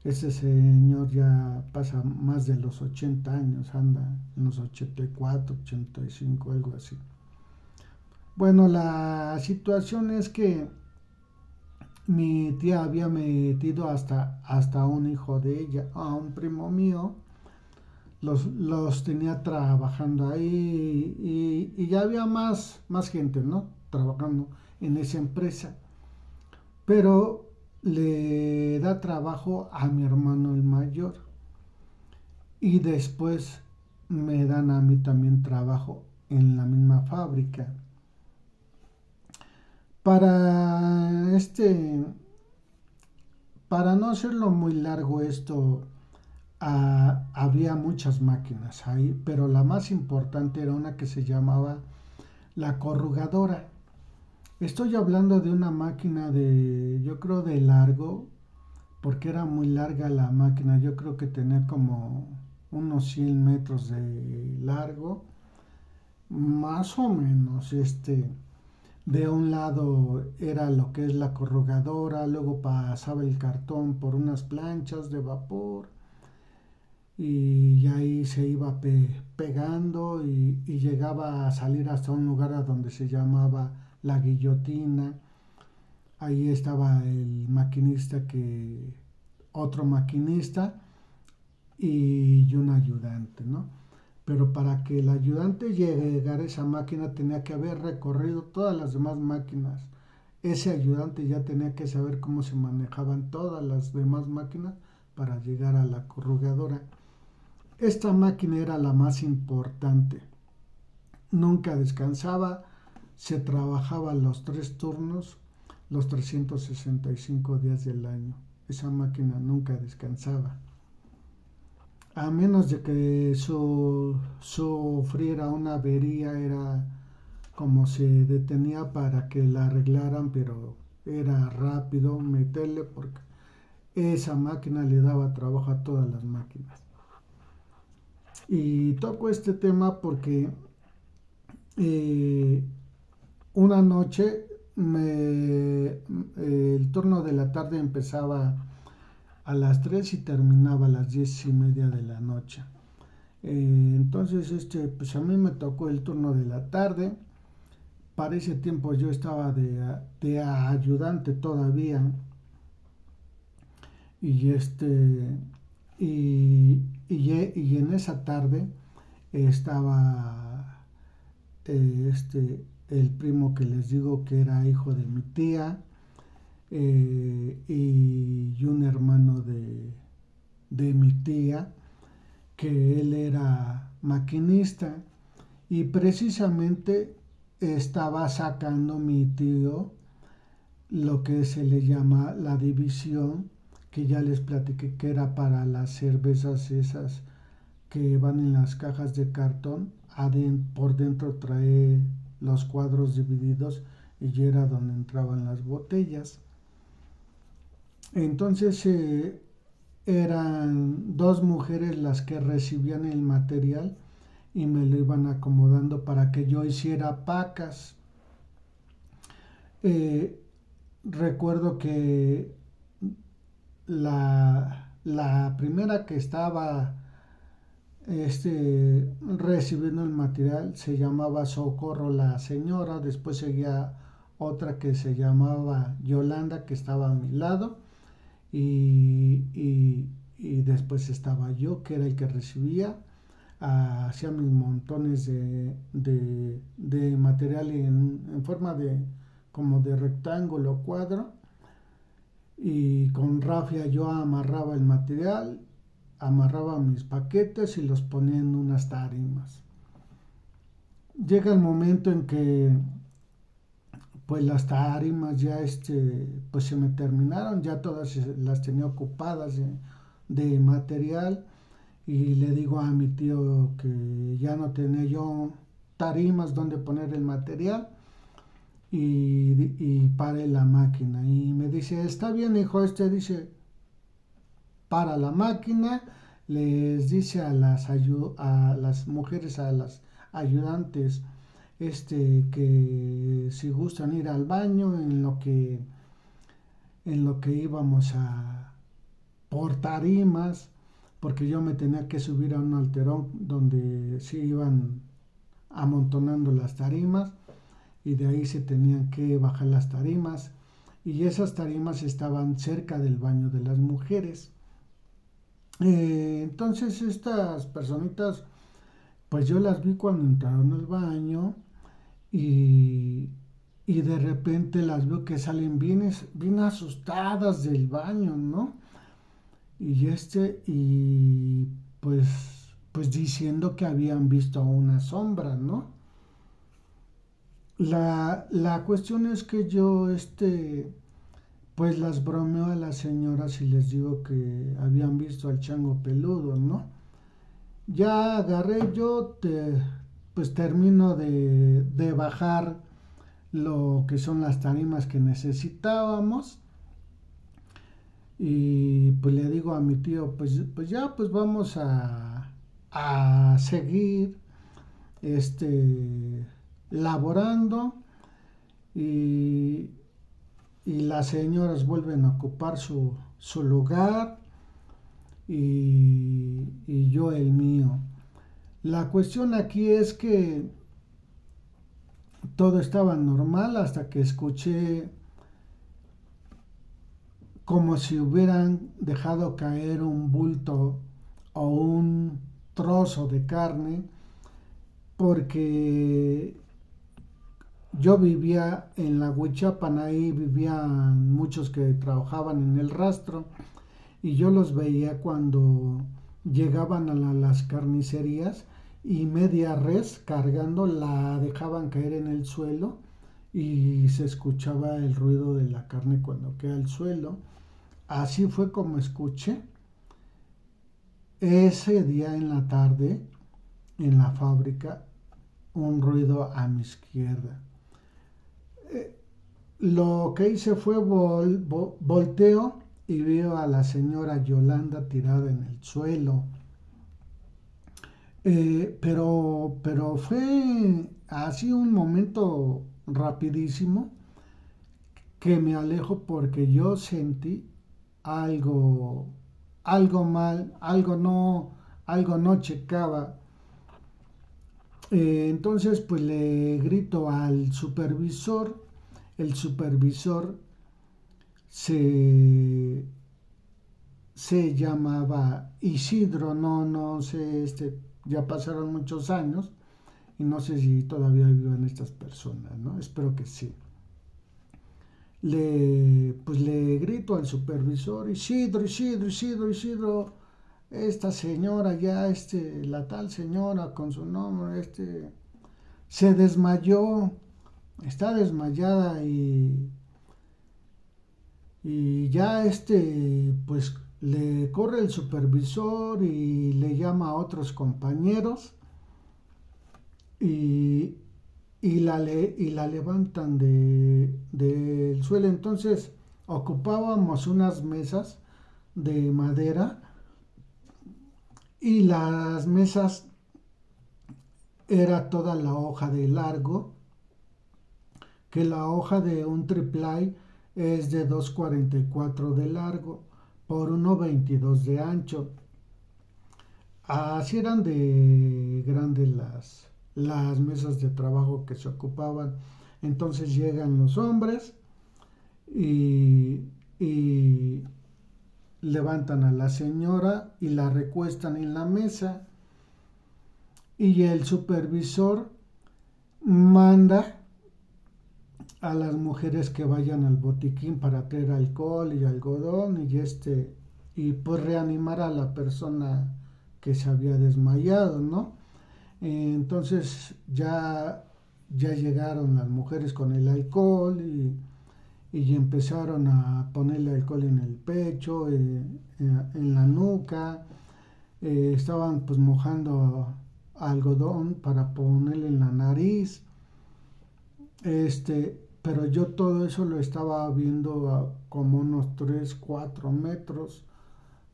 Ese señor ya pasa más de los 80 años, anda en los 84, 85, algo así. Bueno, la situación es que mi tía había metido hasta un hijo de ella, a un primo mío. Los tenía trabajando ahí, y ya había más gente, ¿no? Trabajando en esa empresa. Pero le da trabajo a mi hermano el mayor, y después me dan a mí también trabajo en la misma fábrica. Para para no hacerlo muy largo esto, había muchas máquinas ahí, pero la más importante era una que se llamaba la corrugadora. Estoy hablando de una máquina yo creo de largo, porque era muy larga la máquina. Yo creo que tenía como unos 100 metros de largo, más o menos. De un lado era lo que es la corrugadora, luego pasaba el cartón por unas planchas de vapor, y ahí se iba pegando, y llegaba a salir hasta un lugar a donde se llamaba la guillotina. Ahí estaba el maquinista, otro maquinista y un ayudante, ¿no? Pero para que el ayudante llegara a esa máquina tenía que haber recorrido todas las demás máquinas. Ese ayudante ya tenía que saber cómo se manejaban todas las demás máquinas para llegar a la corrugadora. Esta máquina era la más importante. Nunca descansaba, se trabajaba los 3 turnos, los 365 días del año. Esa máquina nunca descansaba. A menos de que sufriera una avería, era como se detenía para que la arreglaran, pero era rápido meterle porque esa máquina le daba trabajo a todas las máquinas. Y toco este tema porque eh, una noche el turno de la tarde empezaba a las 3 y terminaba a las 10:30 de la noche. Entonces, pues a mí me tocó el turno de la tarde. Para ese tiempo yo estaba de ayudante todavía. Y y en esa tarde estaba el primo que les digo que era hijo de mi tía, y un hermano de mi tía, que él era maquinista, y precisamente estaba sacando mi tío lo que se le llama la división, que ya les platiqué que era para las cervezas esas que van en las cajas de cartón. Por dentro trae los cuadros divididos y era donde entraban las botellas. Entonces eran dos mujeres las que recibían el material y me lo iban acomodando para que yo hiciera pacas. Eh, Recuerdo que la primera que estaba recibiendo el material se llamaba Socorro la señora, después seguía otra que se llamaba Yolanda, que estaba a mi lado, y después estaba yo, que era el que recibía. Hacía mis montones de material en forma de como de rectángulo o cuadro, y con rafia yo amarraba el material, amarraba mis paquetes y los ponía en unas tarimas. Llega el momento en que pues las tarimas ya pues se me terminaron, ya todas las tenía ocupadas de material, y le digo a mi tío que ya no tenía yo tarimas donde poner el material, y pare la máquina, y me dice, está bien hijo, dice, para la máquina, les dice a las mujeres, a las ayudantes, que si gustan ir al baño en lo que íbamos a por tarimas, porque yo me tenía que subir a un alterón donde se iban amontonando las tarimas, y de ahí se tenían que bajar las tarimas, y esas tarimas estaban cerca del baño de las mujeres. Entonces estas personitas, pues yo las vi cuando entraron al baño, y, y de repente las veo que salen bien asustadas del baño, ¿no? Y pues diciendo que habían visto una sombra, ¿no? La cuestión es que yo, pues las bromeo a las señoras y les digo que habían visto al chango peludo, ¿no? Ya agarré yo, pues termino de bajar lo que son las tarimas que necesitábamos, y pues le digo a mi tío, pues ya, pues vamos a seguir, laborando, y, y las señoras vuelven a ocupar su lugar, y yo el mío. La cuestión aquí es que todo estaba normal hasta que escuché como si hubieran dejado caer un bulto o un trozo de carne, porque yo vivía en la Huichapan, ahí vivían muchos que trabajaban en el rastro, y yo los veía cuando llegaban a las carnicerías, y media res cargando la dejaban caer en el suelo, y se escuchaba el ruido de la carne cuando queda al suelo. Así fue como escuché ese día en la tarde en la fábrica un ruido a mi izquierda. lo que hice fue volteo y veo a la señora Yolanda tirada en el suelo. Pero fue así un momento rapidísimo que me alejo porque yo sentí algo, algo mal, algo no checaba. Entonces pues le grito al supervisor, el supervisor se, se llamaba Isidro, no sé, ya pasaron muchos años y no sé si todavía viven estas personas, ¿no? Espero que sí. Pues le grito al supervisor, Isidro, Isidro, Isidro, Isidro, esta señora ya, la tal señora con su nombre, se desmayó, está desmayada y ya pues le corre el supervisor y le llama a otros compañeros y, y la levantan del suelo. Entonces ocupábamos unas mesas de madera y las mesas era toda la hoja de largo, que la hoja de un triplay es de 2,44 de largo por 1,22 de ancho. Así eran de grandes las mesas de trabajo que se ocupaban. Entonces llegan los hombres y, y levantan a la señora y la recuestan en la mesa y el supervisor manda a las mujeres que vayan al botiquín para traer alcohol y algodón y pues reanimar a la persona que se había desmayado, ¿no? Entonces ya llegaron las mujeres con el alcohol y empezaron a ponerle alcohol en el pecho, en la nuca, estaban pues mojando algodón para ponerle en la nariz, pero yo todo eso lo estaba viendo a como unos 3 4 metros.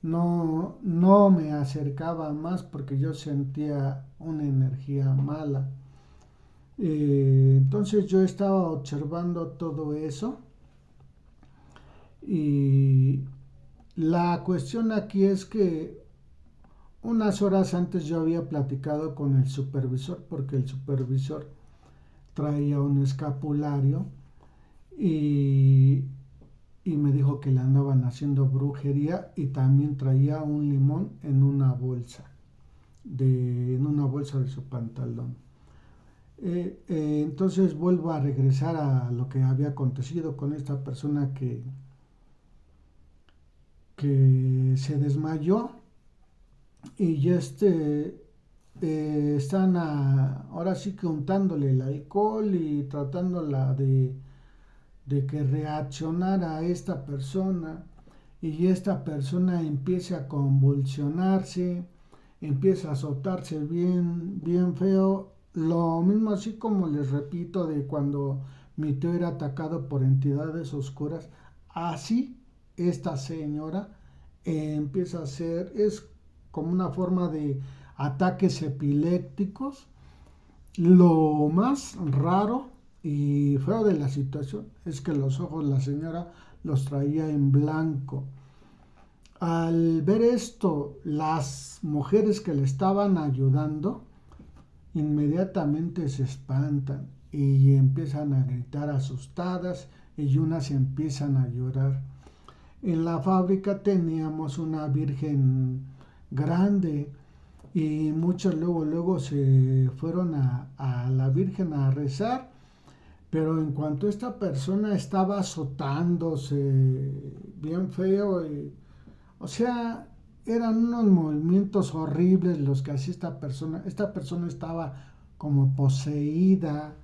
No me acercaba más porque yo sentía una energía mala. Entonces yo estaba observando todo eso y la cuestión aquí es que unas horas antes yo había platicado con el supervisor porque el supervisor traía un escapulario y, y me dijo que le andaban haciendo brujería y también traía un limón en una bolsa de su pantalón. Entonces vuelvo a regresar a lo que había acontecido con esta persona que se desmayó y están ahora sí que untándole el alcohol y tratándola de que reaccionara a esta persona y esta persona empieza a convulsionarse, empieza a azotarse bien, bien feo. Lo mismo así como les repito de cuando mi tío era atacado por entidades oscuras, así esta señora empieza a hacer, es como una forma de ataques epilépticos. Lo más raro y feo de la situación es que los ojos la señora los traía en blanco. Al ver esto, las mujeres que le estaban ayudando inmediatamente se espantan y empiezan a gritar asustadas y unas empiezan a llorar. En la fábrica teníamos una virgen grande y muchos luego se fueron a la virgen a rezar, pero en cuanto esta persona estaba azotándose bien feo, o sea, eran unos movimientos horribles los que hacía esta persona. Esta persona estaba como poseída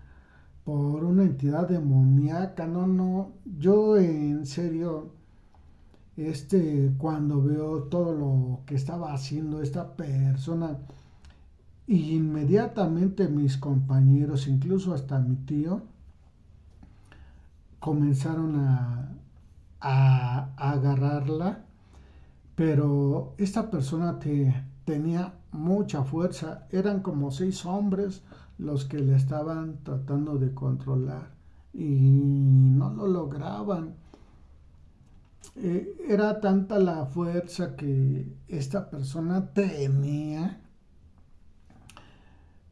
por una entidad demoníaca. No, yo en serio, cuando veo todo lo que estaba haciendo esta persona, y inmediatamente mis compañeros, incluso hasta mi tío, comenzaron a agarrarla, pero esta persona tenía mucha fuerza, eran como 6 hombres los que le estaban tratando de controlar y no lo lograban. Era tanta la fuerza que esta persona tenía,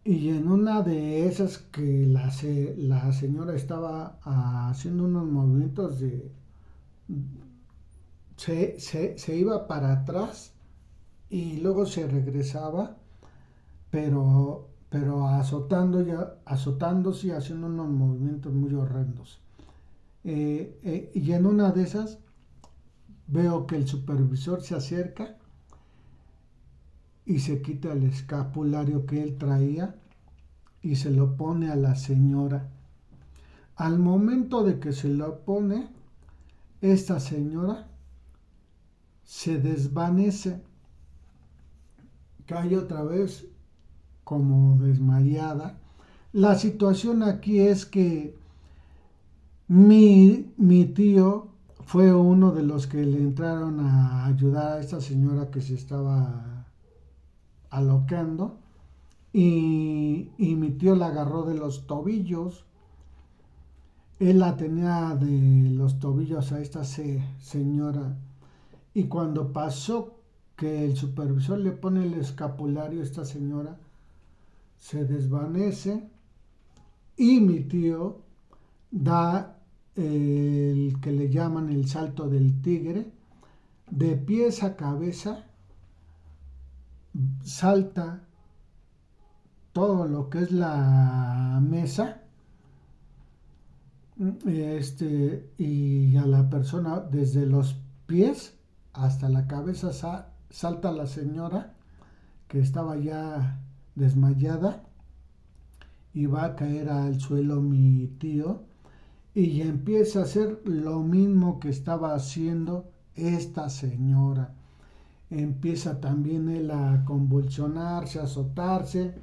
y en una de esas que la señora estaba haciendo unos movimientos se iba para atrás y luego se regresaba, pero azotándose y haciendo unos movimientos muy horrendos. Y en una de esas veo que el supervisor se acerca y se quita el escapulario que él traía y se lo pone a la señora. Al momento de que se lo pone, esta señora se desvanece, cae otra vez como desmayada. La situación aquí es que mi tío fue uno de los que le entraron a ayudar a esta señora que se estaba alocando, y mi tío la agarró de los tobillos. Él la tenía de los tobillos a esta señora, y cuando pasó que el supervisor le pone el escapulario a esta señora, se desvanece y mi tío da el que le llaman el salto del tigre. De pies a cabeza salta todo lo que es la mesa, y a la persona desde los pies hasta la cabeza salta la señora que estaba ya desmayada, y va a caer al suelo mi tío y empieza a hacer lo mismo que estaba haciendo esta señora. Empieza también él a convulsionarse, a azotarse.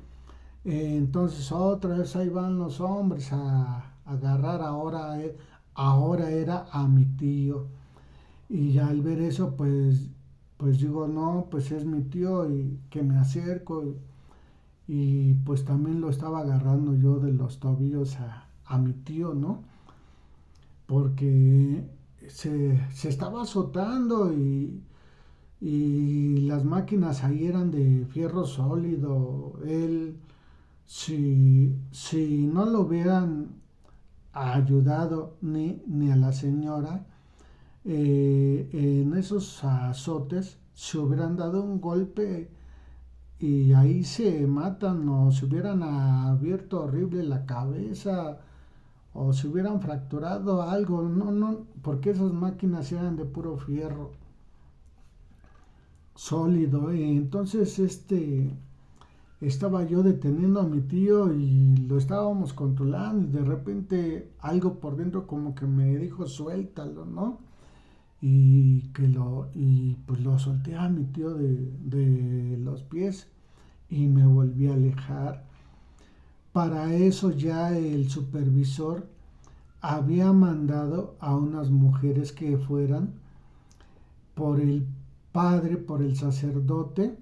Entonces otra vez ahí van los hombres a agarrar ahora era a mi tío. Y al ver eso, pues digo, no, pues es mi tío, y que me acerco, y pues también lo estaba agarrando yo de los tobillos a mi tío, ¿no? Porque se estaba azotando, y las máquinas ahí eran de fierro sólido. Él, si no lo hubieran ayudado ni a la señora, en esos azotes se hubieran dado un golpe y ahí se matan, o se hubieran abierto horrible la cabeza, o se hubieran fracturado algo. No, porque esas máquinas eran de puro fierro sólido. Entonces estaba yo deteniendo a mi tío y lo estábamos controlando, y de repente algo por dentro como que me dijo suéltalo, ¿no? Y pues lo solté a mi tío de los pies y me volví a alejar. Para eso ya el supervisor había mandado a unas mujeres que fueran por el padre, por el sacerdote,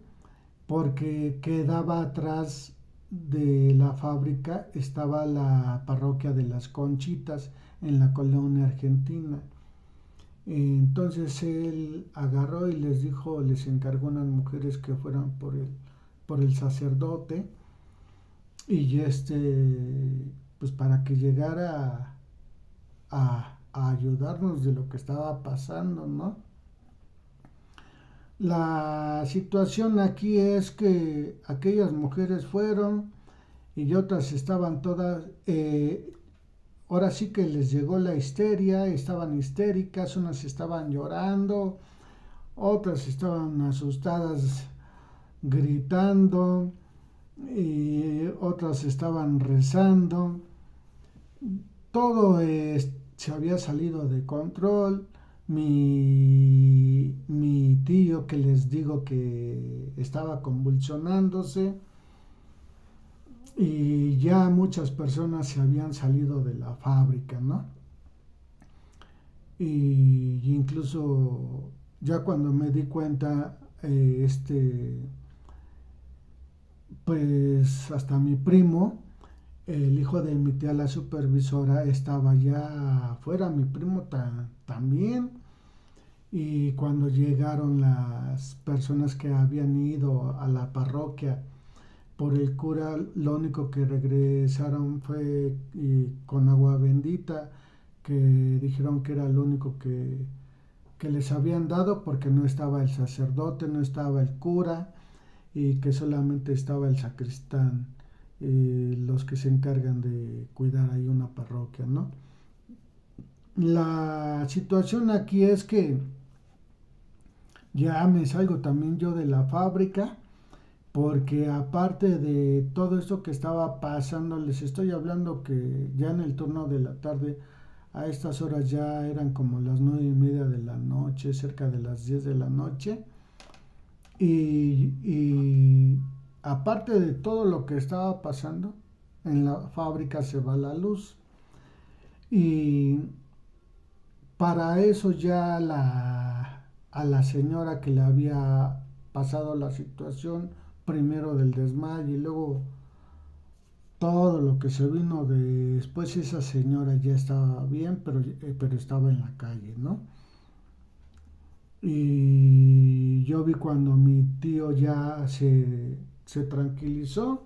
porque quedaba atrás de la fábrica, estaba la parroquia de las Conchitas en la colonia argentina. Entonces él agarró y les encargó a unas mujeres que fueran por el sacerdote, y pues para que llegara a ayudarnos de lo que estaba pasando, ¿no? La situación aquí es que aquellas mujeres fueron, y otras estaban todas, ahora sí que les llegó la histeria, estaban histéricas, unas estaban llorando, otras estaban asustadas gritando, y otras estaban rezando. Todo se había salido de control. Mi tío, que les digo que estaba convulsionándose, y ya muchas personas se habían salido de la fábrica, ¿no? y incluso ya cuando me di cuenta, pues hasta mi primo, el hijo de mi tía la supervisora, estaba ya afuera, mi primo también. Y cuando llegaron las personas que habían ido a la parroquia por el cura, lo único que regresaron fue con agua bendita, que dijeron que era lo único que les habían dado porque no estaba el sacerdote, no estaba el cura y que solamente estaba el sacristán, los que se encargan de cuidar ahí una parroquia, ¿no? La situación aquí es que ya me salgo también yo de la fábrica porque aparte de todo esto que estaba pasando, les estoy hablando que ya en el turno de la tarde, a estas horas ya eran como las 9:30 de la noche, cerca de las 10 de la noche. Y aparte de todo lo que estaba pasando, en la fábrica se va la luz. Y para eso ya a la señora que le había pasado la situación, primero del desmayo y luego todo lo que se vino después, esa señora ya estaba bien, pero estaba en la calle, ¿no? Y yo vi cuando mi tío ya se tranquilizó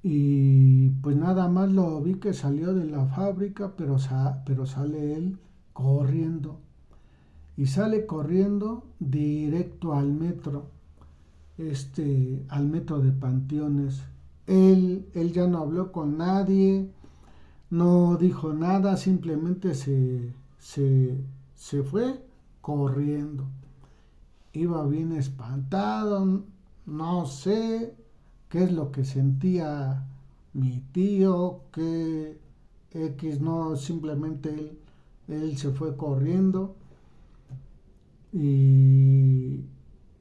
y pues nada más lo vi que salió de la fábrica, pero sale él corriendo y sale corriendo directo al metro de Panteones. Él ya no habló con nadie, no dijo nada, simplemente se fue corriendo. Iba bien espantado, no sé qué es lo que sentía mi tío, que X no, simplemente él se fue corriendo y,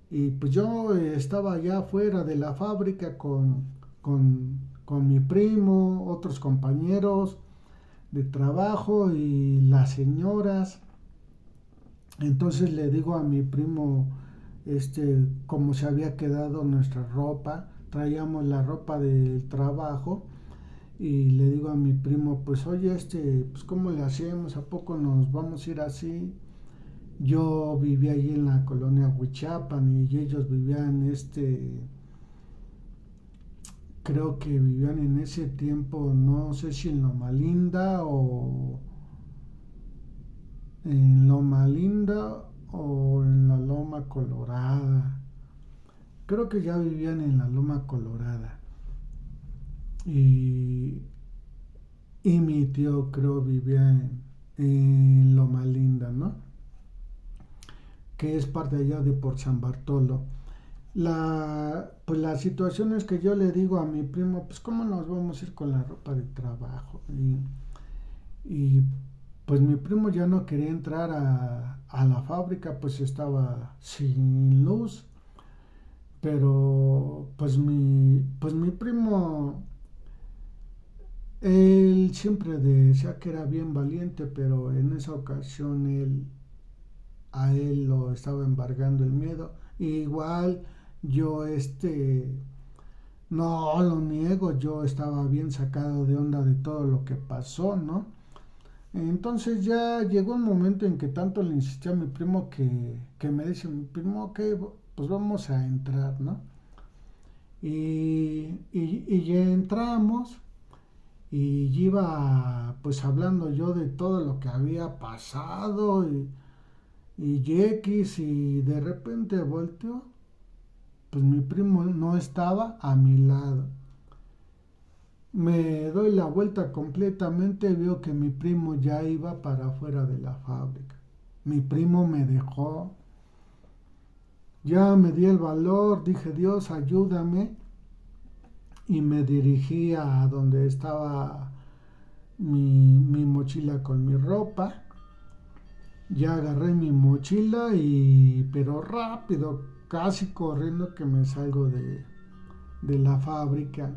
y pues yo estaba ya fuera de la fábrica con mi primo, otros compañeros de trabajo y las señoras. Entonces le digo a mi primo, cómo se había quedado nuestra ropa, traíamos la ropa del trabajo y le digo a mi primo, pues oye, pues cómo le hacemos, a poco nos vamos a ir así. Yo vivía allí en la colonia Huichapan y ellos vivían, creo que vivían en ese tiempo, no sé si en Loma Linda o en la Loma Colorada. Creo que ya vivían en la Loma Colorada. Y, y mi tío creo vivía en Loma Linda, ¿no? Que es parte allá de por San Bartolo. Pues la situación es que yo le digo a mi primo, pues cómo nos vamos a ir con la ropa de trabajo. Y pues mi primo ya no quería entrar a la fábrica, pues estaba sin luz. Pero pues mi primo, él siempre decía que era bien valiente, pero en esa ocasión a él lo estaba embargando el miedo. Igual yo no lo niego, yo estaba bien sacado de onda de todo lo que pasó, ¿no? Entonces ya llegó un momento en que tanto le insistí a mi primo que me dice mi primo, ok, pues vamos a entrar, ¿no? Y ya entramos y iba pues hablando yo de todo lo que había pasado y X y de repente volteó, pues mi primo no estaba a mi lado. Me doy la vuelta completamente, veo que mi primo ya iba para afuera de la fábrica. Mi primo me dejó. Ya me di el valor, dije Dios, ayúdame. Y me dirigí a donde estaba mi mochila con mi ropa. Ya agarré mi mochila pero rápido, casi corriendo que me salgo de la fábrica.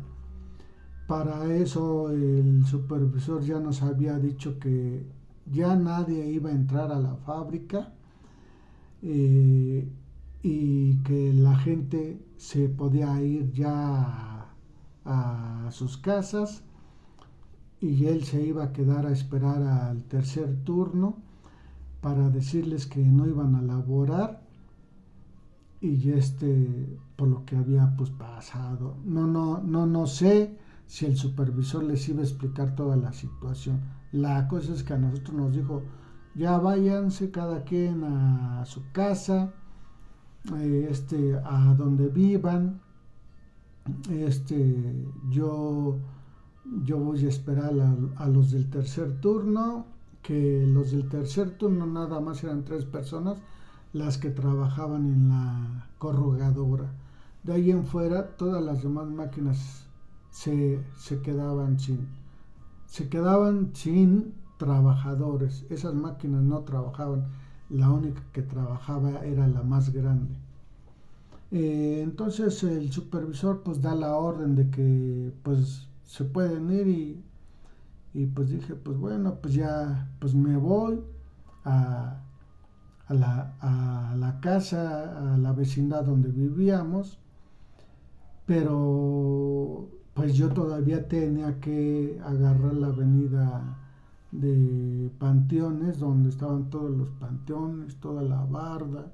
Para eso el supervisor ya nos había dicho que ya nadie iba a entrar a la fábrica, eh, y que la gente se podía ir ya a sus casas y él se iba a quedar a esperar al tercer turno para decirles que no iban a laborar y por lo que había pues pasado. No sé si el supervisor les iba a explicar toda la situación. La cosa es que a nosotros nos dijo, ya váyanse cada quien a su casa, a donde vivan, yo voy a esperar a los del tercer turno, que los del tercer turno nada más eran 3 personas las que trabajaban en la corrugadora. De ahí en fuera todas las demás máquinas se quedaban sin trabajadores. Esas máquinas no trabajaban, la única que trabajaba era la más grande. Entonces el supervisor pues da la orden de que pues se pueden ir y pues dije pues bueno, pues ya pues me voy a, a la casa, a la vecindad donde vivíamos, pero pues yo todavía tenía que agarrar la avenida de Panteones, donde estaban todos los panteones, toda la barda.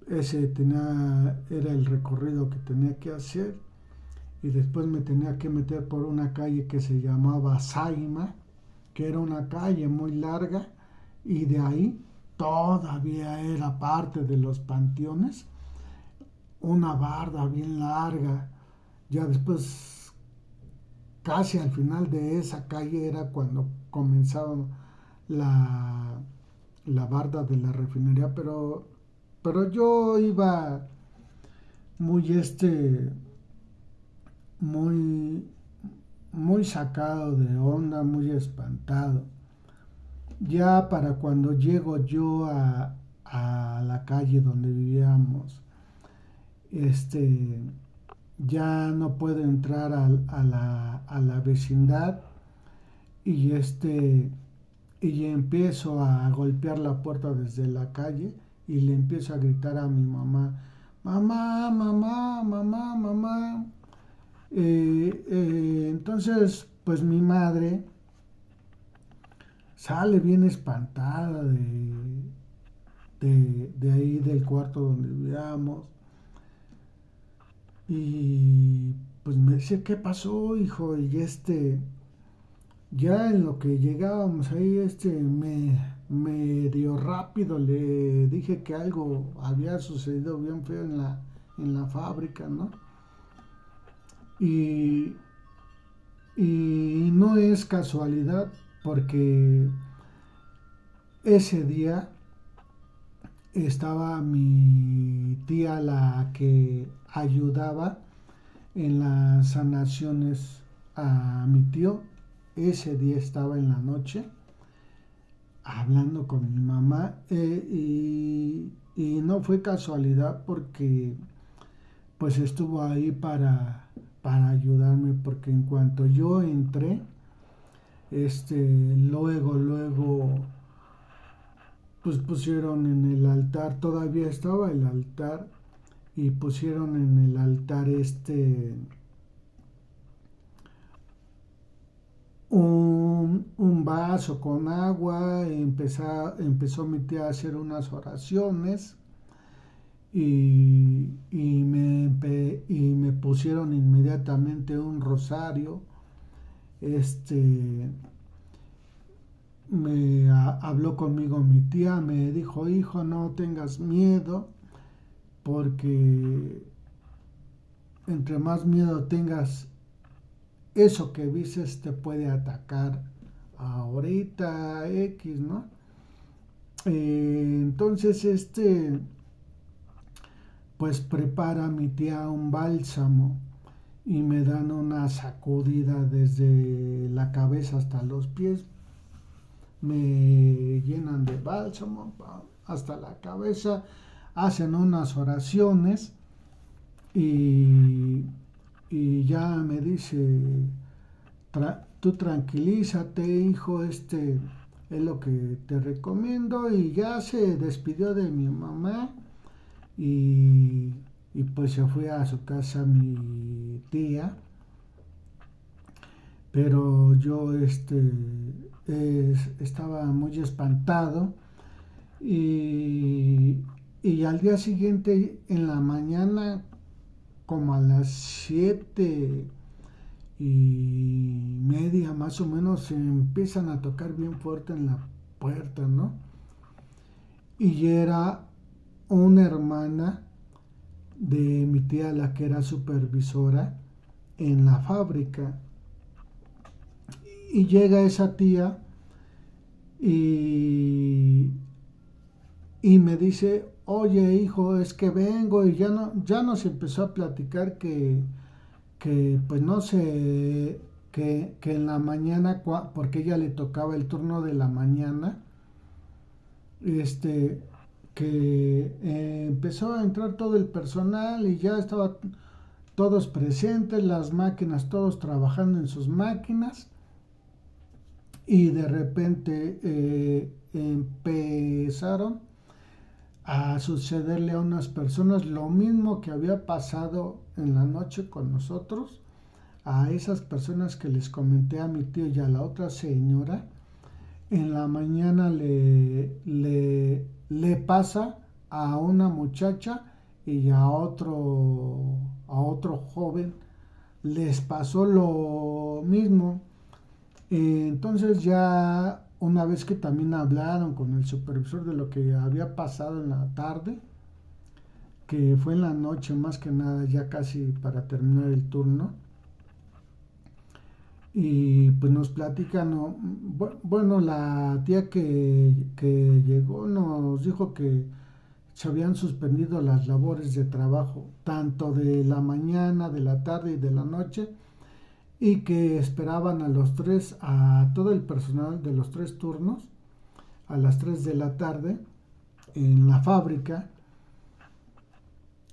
Era el recorrido que tenía que hacer, y después me tenía que meter por una calle que se llamaba Saima, que era una calle muy larga, y de ahí todavía era parte de los panteones, una barda bien larga. Ya después, casi al final de esa calle, era cuando comenzaba la, la barda de la refinería, pero yo iba muy muy muy sacado de onda, muy espantado. Ya para cuando llego yo a la calle donde vivíamos, ya no puedo entrar a la vecindad, y y empiezo a golpear la puerta desde la calle y le empiezo a gritar a mi mamá, mamá, mamá, mamá, mamá. Entonces, pues mi madre sale bien espantada de ahí del cuarto donde vivíamos, y pues me dice, ¿qué pasó, hijo? Y ya en lo que llegábamos ahí, medio rápido le dije que algo había sucedido bien feo en la fábrica, ¿no? Y, y no es casualidad, porque ese día estaba mi tía, la que ayudaba en las sanaciones a mi tío. Ese día estaba en la noche hablando con mi mamá, y no fue casualidad, porque pues estuvo ahí para ayudarme, porque en cuanto yo entré, luego pues pusieron en el altar, todavía estaba el altar, y pusieron en el altar un vaso con agua. Empezó mi tía a hacer unas oraciones, y me pusieron inmediatamente un rosario. este Habló conmigo mi tía, me dijo, hijo, no tengas miedo, porque entre más miedo tengas, eso que dices te puede atacar ahorita X, ¿no? Entonces, pues prepara mi tía un bálsamo, y me dan una sacudida desde la cabeza hasta los pies. Me llenan de bálsamo hasta la cabeza, hacen unas oraciones, y ya me dice, tú tranquilízate, hijo, es lo que te recomiendo. Y ya se despidió de mi mamá y, y pues se fue a su casa mi tía, pero yo estaba muy espantado y, y al día siguiente en la mañana como a las 7:30 más o menos se empiezan a tocar bien fuerte en la puerta, ¿no? Y era una hermana de mi tía, la que era supervisora en la fábrica. Y llega esa tía y, y me dice, oye hijo, es que vengo. Y ya nos empezó a platicar que pues no sé, que en la mañana, porque ella le tocaba el turno de la mañana, este, que empezó a entrar todo el personal y ya estaba todos presentes, las máquinas, todos trabajando en sus máquinas, y de repente empezaron a sucederle a unas personas lo mismo que había pasado en la noche con nosotros, a esas personas que les comenté a mi tío y a la otra señora. En la mañana le pasa a una muchacha y a otro joven les pasó lo mismo. Entonces ya una vez que también hablaron con el supervisor de lo que había pasado en la tarde, que fue en la noche más que nada, ya casi para terminar el turno, y pues nos platican, ¿no? Bueno, la tía que llegó nos dijo que se habían suspendido las labores de trabajo, tanto de la mañana, de la tarde y de la noche, y que esperaban a todo el personal de los 3 turnos, a las 3 de la tarde, en la fábrica.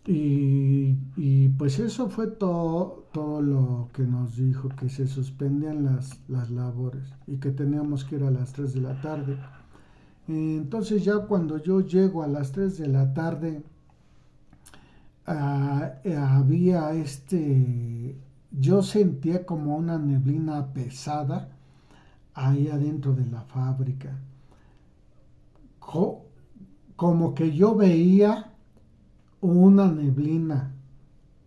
Y pues eso fue todo lo que nos dijo, que se suspendían las labores y que teníamos que ir a las 3 de la tarde. Entonces ya cuando yo llego a las 3 de la tarde, había yo sentía como una neblina pesada ahí adentro de la fábrica. Como que yo veía una neblina,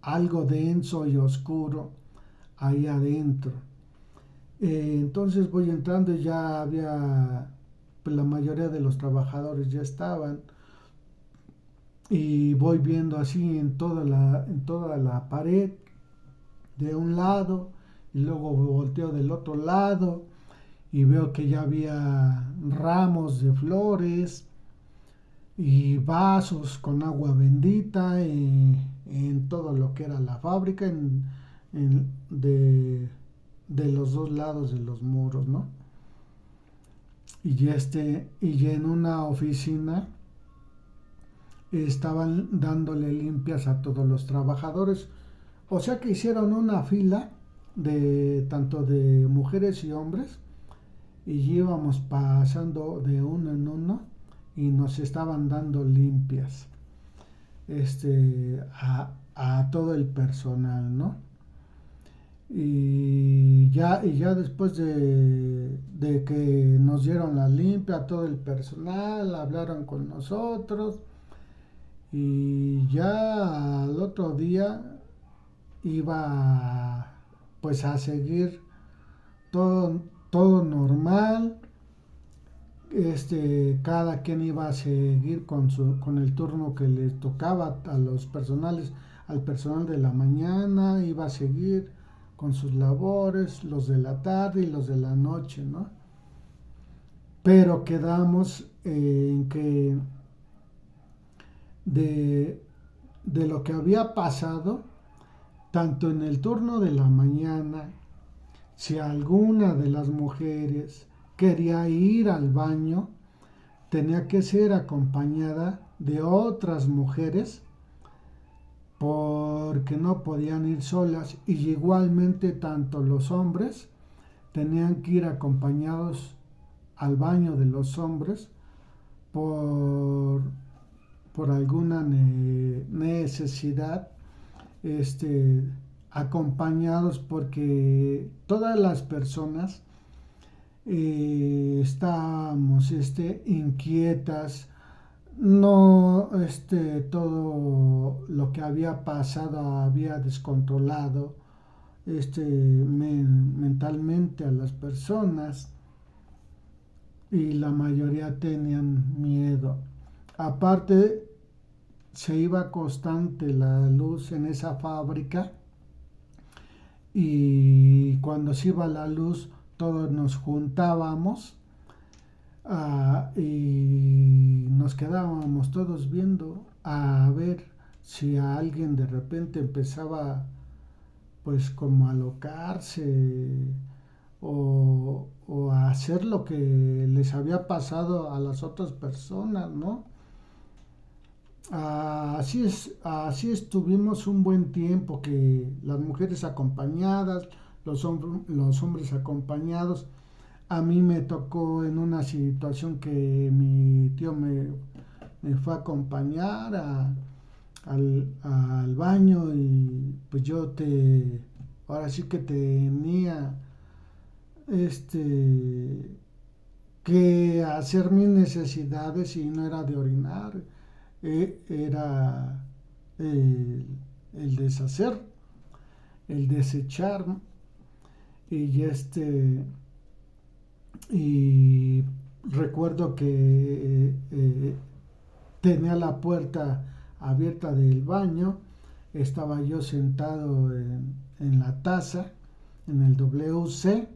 algo denso y oscuro ahí adentro. Entonces voy entrando y ya había, pues la mayoría de los trabajadores ya estaban, y voy viendo así en toda la pared de un lado, y luego volteo del otro lado y veo que ya había ramos de flores y vasos con agua bendita en todo lo que era la fábrica, de los dos lados de los muros, ¿no? Y en una oficina estaban dándole limpias a todos los trabajadores. O sea que hicieron una fila de tanto de mujeres y hombres, y íbamos pasando de uno en uno y nos estaban dando limpias a todo el personal, ¿no? Y ya después de que nos dieron la limpia a todo el personal, hablaron con nosotros, y ya al otro día iba pues a seguir todo normal. Cada quien iba a seguir con el turno que le tocaba al personal de la mañana, iba a seguir con sus labores, los de la tarde y los de la noche, ¿no? Pero quedamos en que de lo que había pasado, tanto en el turno de la mañana, si alguna de las mujeres quería ir al baño, tenía que ser acompañada de otras mujeres porque no podían ir solas, y igualmente tanto los hombres tenían que ir acompañados al baño de los hombres por, por alguna necesidad, este, acompañados porque todas las personas estábamos inquietas. No, todo lo que había pasado había descontrolado mentalmente a las personas y la mayoría tenían miedo. Aparte, se iba constante la luz en esa fábrica y cuando se iba la luz todos nos juntábamos y nos quedábamos todos viendo a ver si a alguien de repente empezaba pues como a alocarse o a hacer lo que les había pasado a las otras personas, ¿no? Así estuvimos un buen tiempo, que las mujeres acompañadas, los hombres acompañados. A mí me tocó en una situación que mi tío me fue a acompañar al baño y pues ahora sí que tenía que hacer mis necesidades y no era de orinar, era el, el deshacer, el desechar, y y recuerdo que tenía la puerta abierta del baño, estaba yo sentado en la taza, en el WC,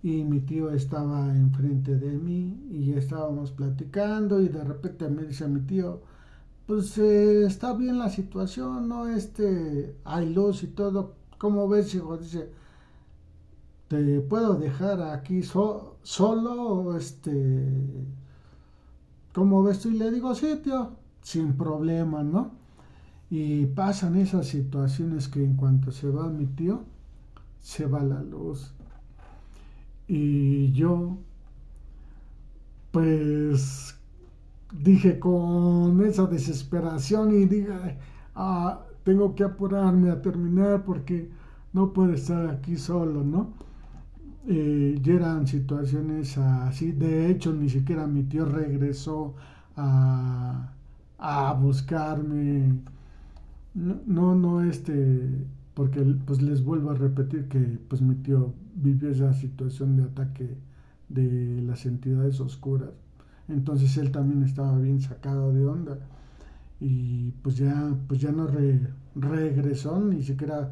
y mi tío estaba enfrente de mí y estábamos platicando y de repente me dice mi tío, pues está bien la situación, ¿no? Hay luz y todo, ¿cómo ves, hijo? Dice, ¿te puedo dejar aquí solo? ¿Cómo ves tú? Y le digo, sí, tío, sin problema, ¿no? Y pasan esas situaciones que en cuanto se va mi tío, se va la luz. Y yo, pues, dije con esa desesperación y dije, tengo que apurarme a terminar porque no puedo estar aquí solo, ¿no? Y eran situaciones así. De hecho, ni siquiera mi tío regresó a, a buscarme. No, no, no, porque pues les vuelvo a repetir que pues mi tío vivió esa situación de ataque de las entidades oscuras. Entonces él también estaba bien sacado de onda y pues ya no regresó ni siquiera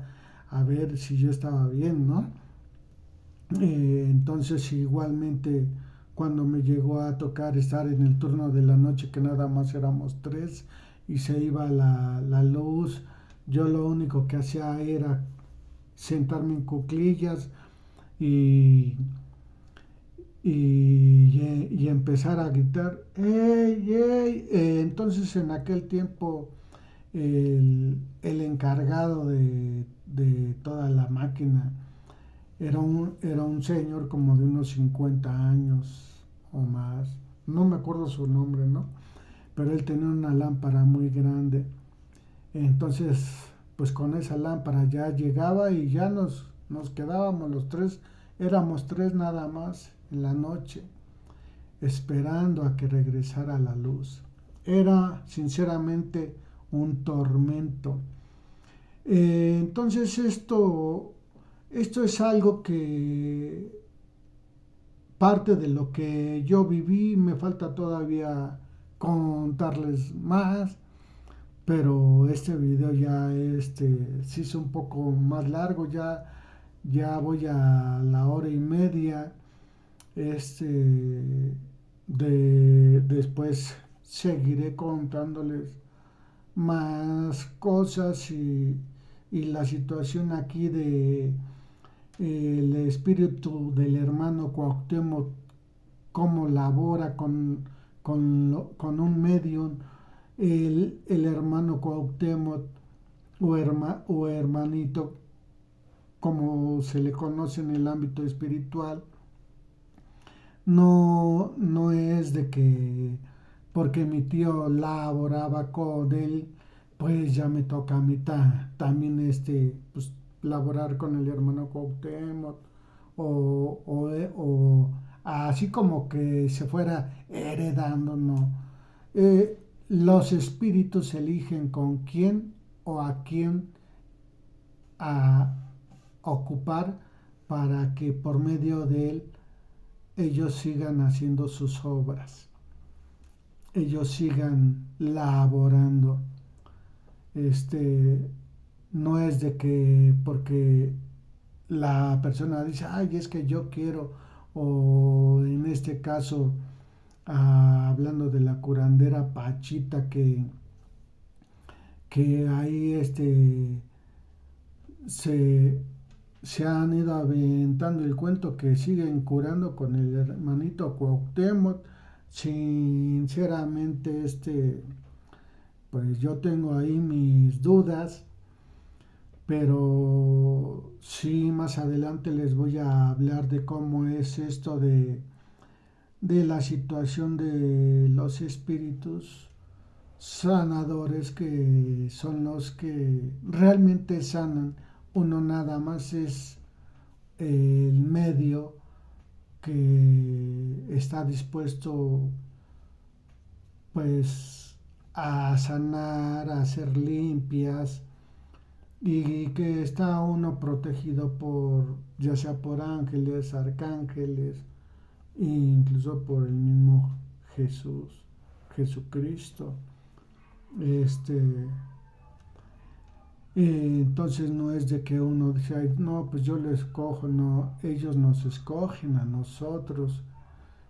a ver si yo estaba bien, ¿no? Entonces igualmente cuando me llegó a tocar estar en el turno de la noche, que nada más éramos tres y se iba la luz, yo lo único que hacía era sentarme en cuclillas y, y empezar a gritar, ¡Ey, ey! Entonces en aquel tiempo el encargado de toda la máquina era un señor como de unos 50 años o más. No me acuerdo su nombre, ¿no? Pero él tenía una lámpara muy grande. Entonces, pues con esa lámpara ya llegaba y ya nos quedábamos los tres. Éramos tres nada más en la noche, esperando a que regresara la luz. Era sinceramente un tormento. Entonces esto es algo que parte de lo que yo viví, me falta todavía contarles más, pero este video ya se hizo un poco más largo, ya voy a la hora y media. Después seguiré contándoles más cosas y la situación aquí de el espíritu del hermano Cuauhtémoc, cómo labora con un medium, el hermano Cuauhtémoc o hermanito como se le conoce en el ámbito espiritual, no es de que porque mi tío laboraba con él, pues ya me toca a mí también pues, laborar con el hermano Cuauhtémoc, o así como que se fuera heredando, no. Los espíritus eligen con quién o a quién a ocupar para que por medio de él ellos sigan haciendo sus obras, ellos sigan laborando. No es de que porque la persona dice, ay, es que yo quiero, o en este caso, hablando de la curandera Pachita, que ahí se, se han ido aventando el cuento que siguen curando con el hermanito Cuauhtémoc. Sinceramente, pues yo tengo ahí mis dudas, pero sí, más adelante les voy a hablar de cómo es esto de la situación de los espíritus sanadores, que son los que realmente sanan. Uno nada más es el medio que está dispuesto pues a sanar, a hacer limpias, y que está uno protegido por, ya sea por ángeles, arcángeles, e incluso por el mismo Jesucristo. Este, entonces no es de que uno dice, "Ay, no, pues yo lo escojo", no, ellos nos escogen a nosotros.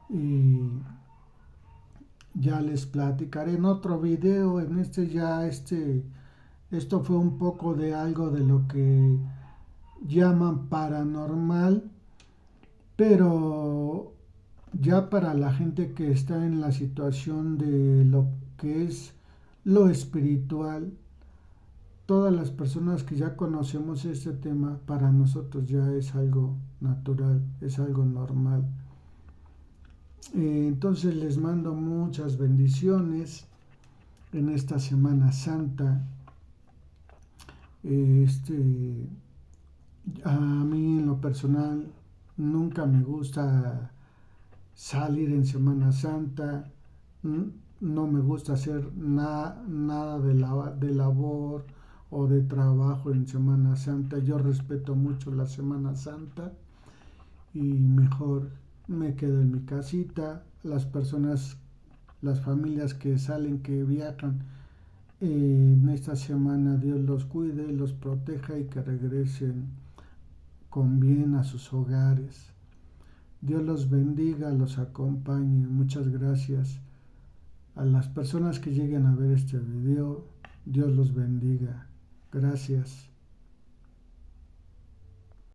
Y ya les platicaré en otro video. En esto fue un poco de algo de lo que llaman paranormal, pero ya para la gente que está en la situación de lo que es lo espiritual, todas las personas que ya conocemos este tema, para nosotros ya es algo natural, es algo normal. Entonces les mando muchas bendiciones en esta Semana Santa. A mí en lo personal nunca me gusta salir en Semana Santa, no me gusta hacer nada de labor o de trabajo en Semana Santa. Yo respeto mucho la Semana Santa y mejor me quedo en mi casita. Las familias que salen, que viajan en esta semana, Dios los cuide, los proteja y que regresen con bien a sus hogares. Dios los bendiga, los acompañe. Muchas gracias a las personas que lleguen a ver este video. Dios los bendiga. Gracias.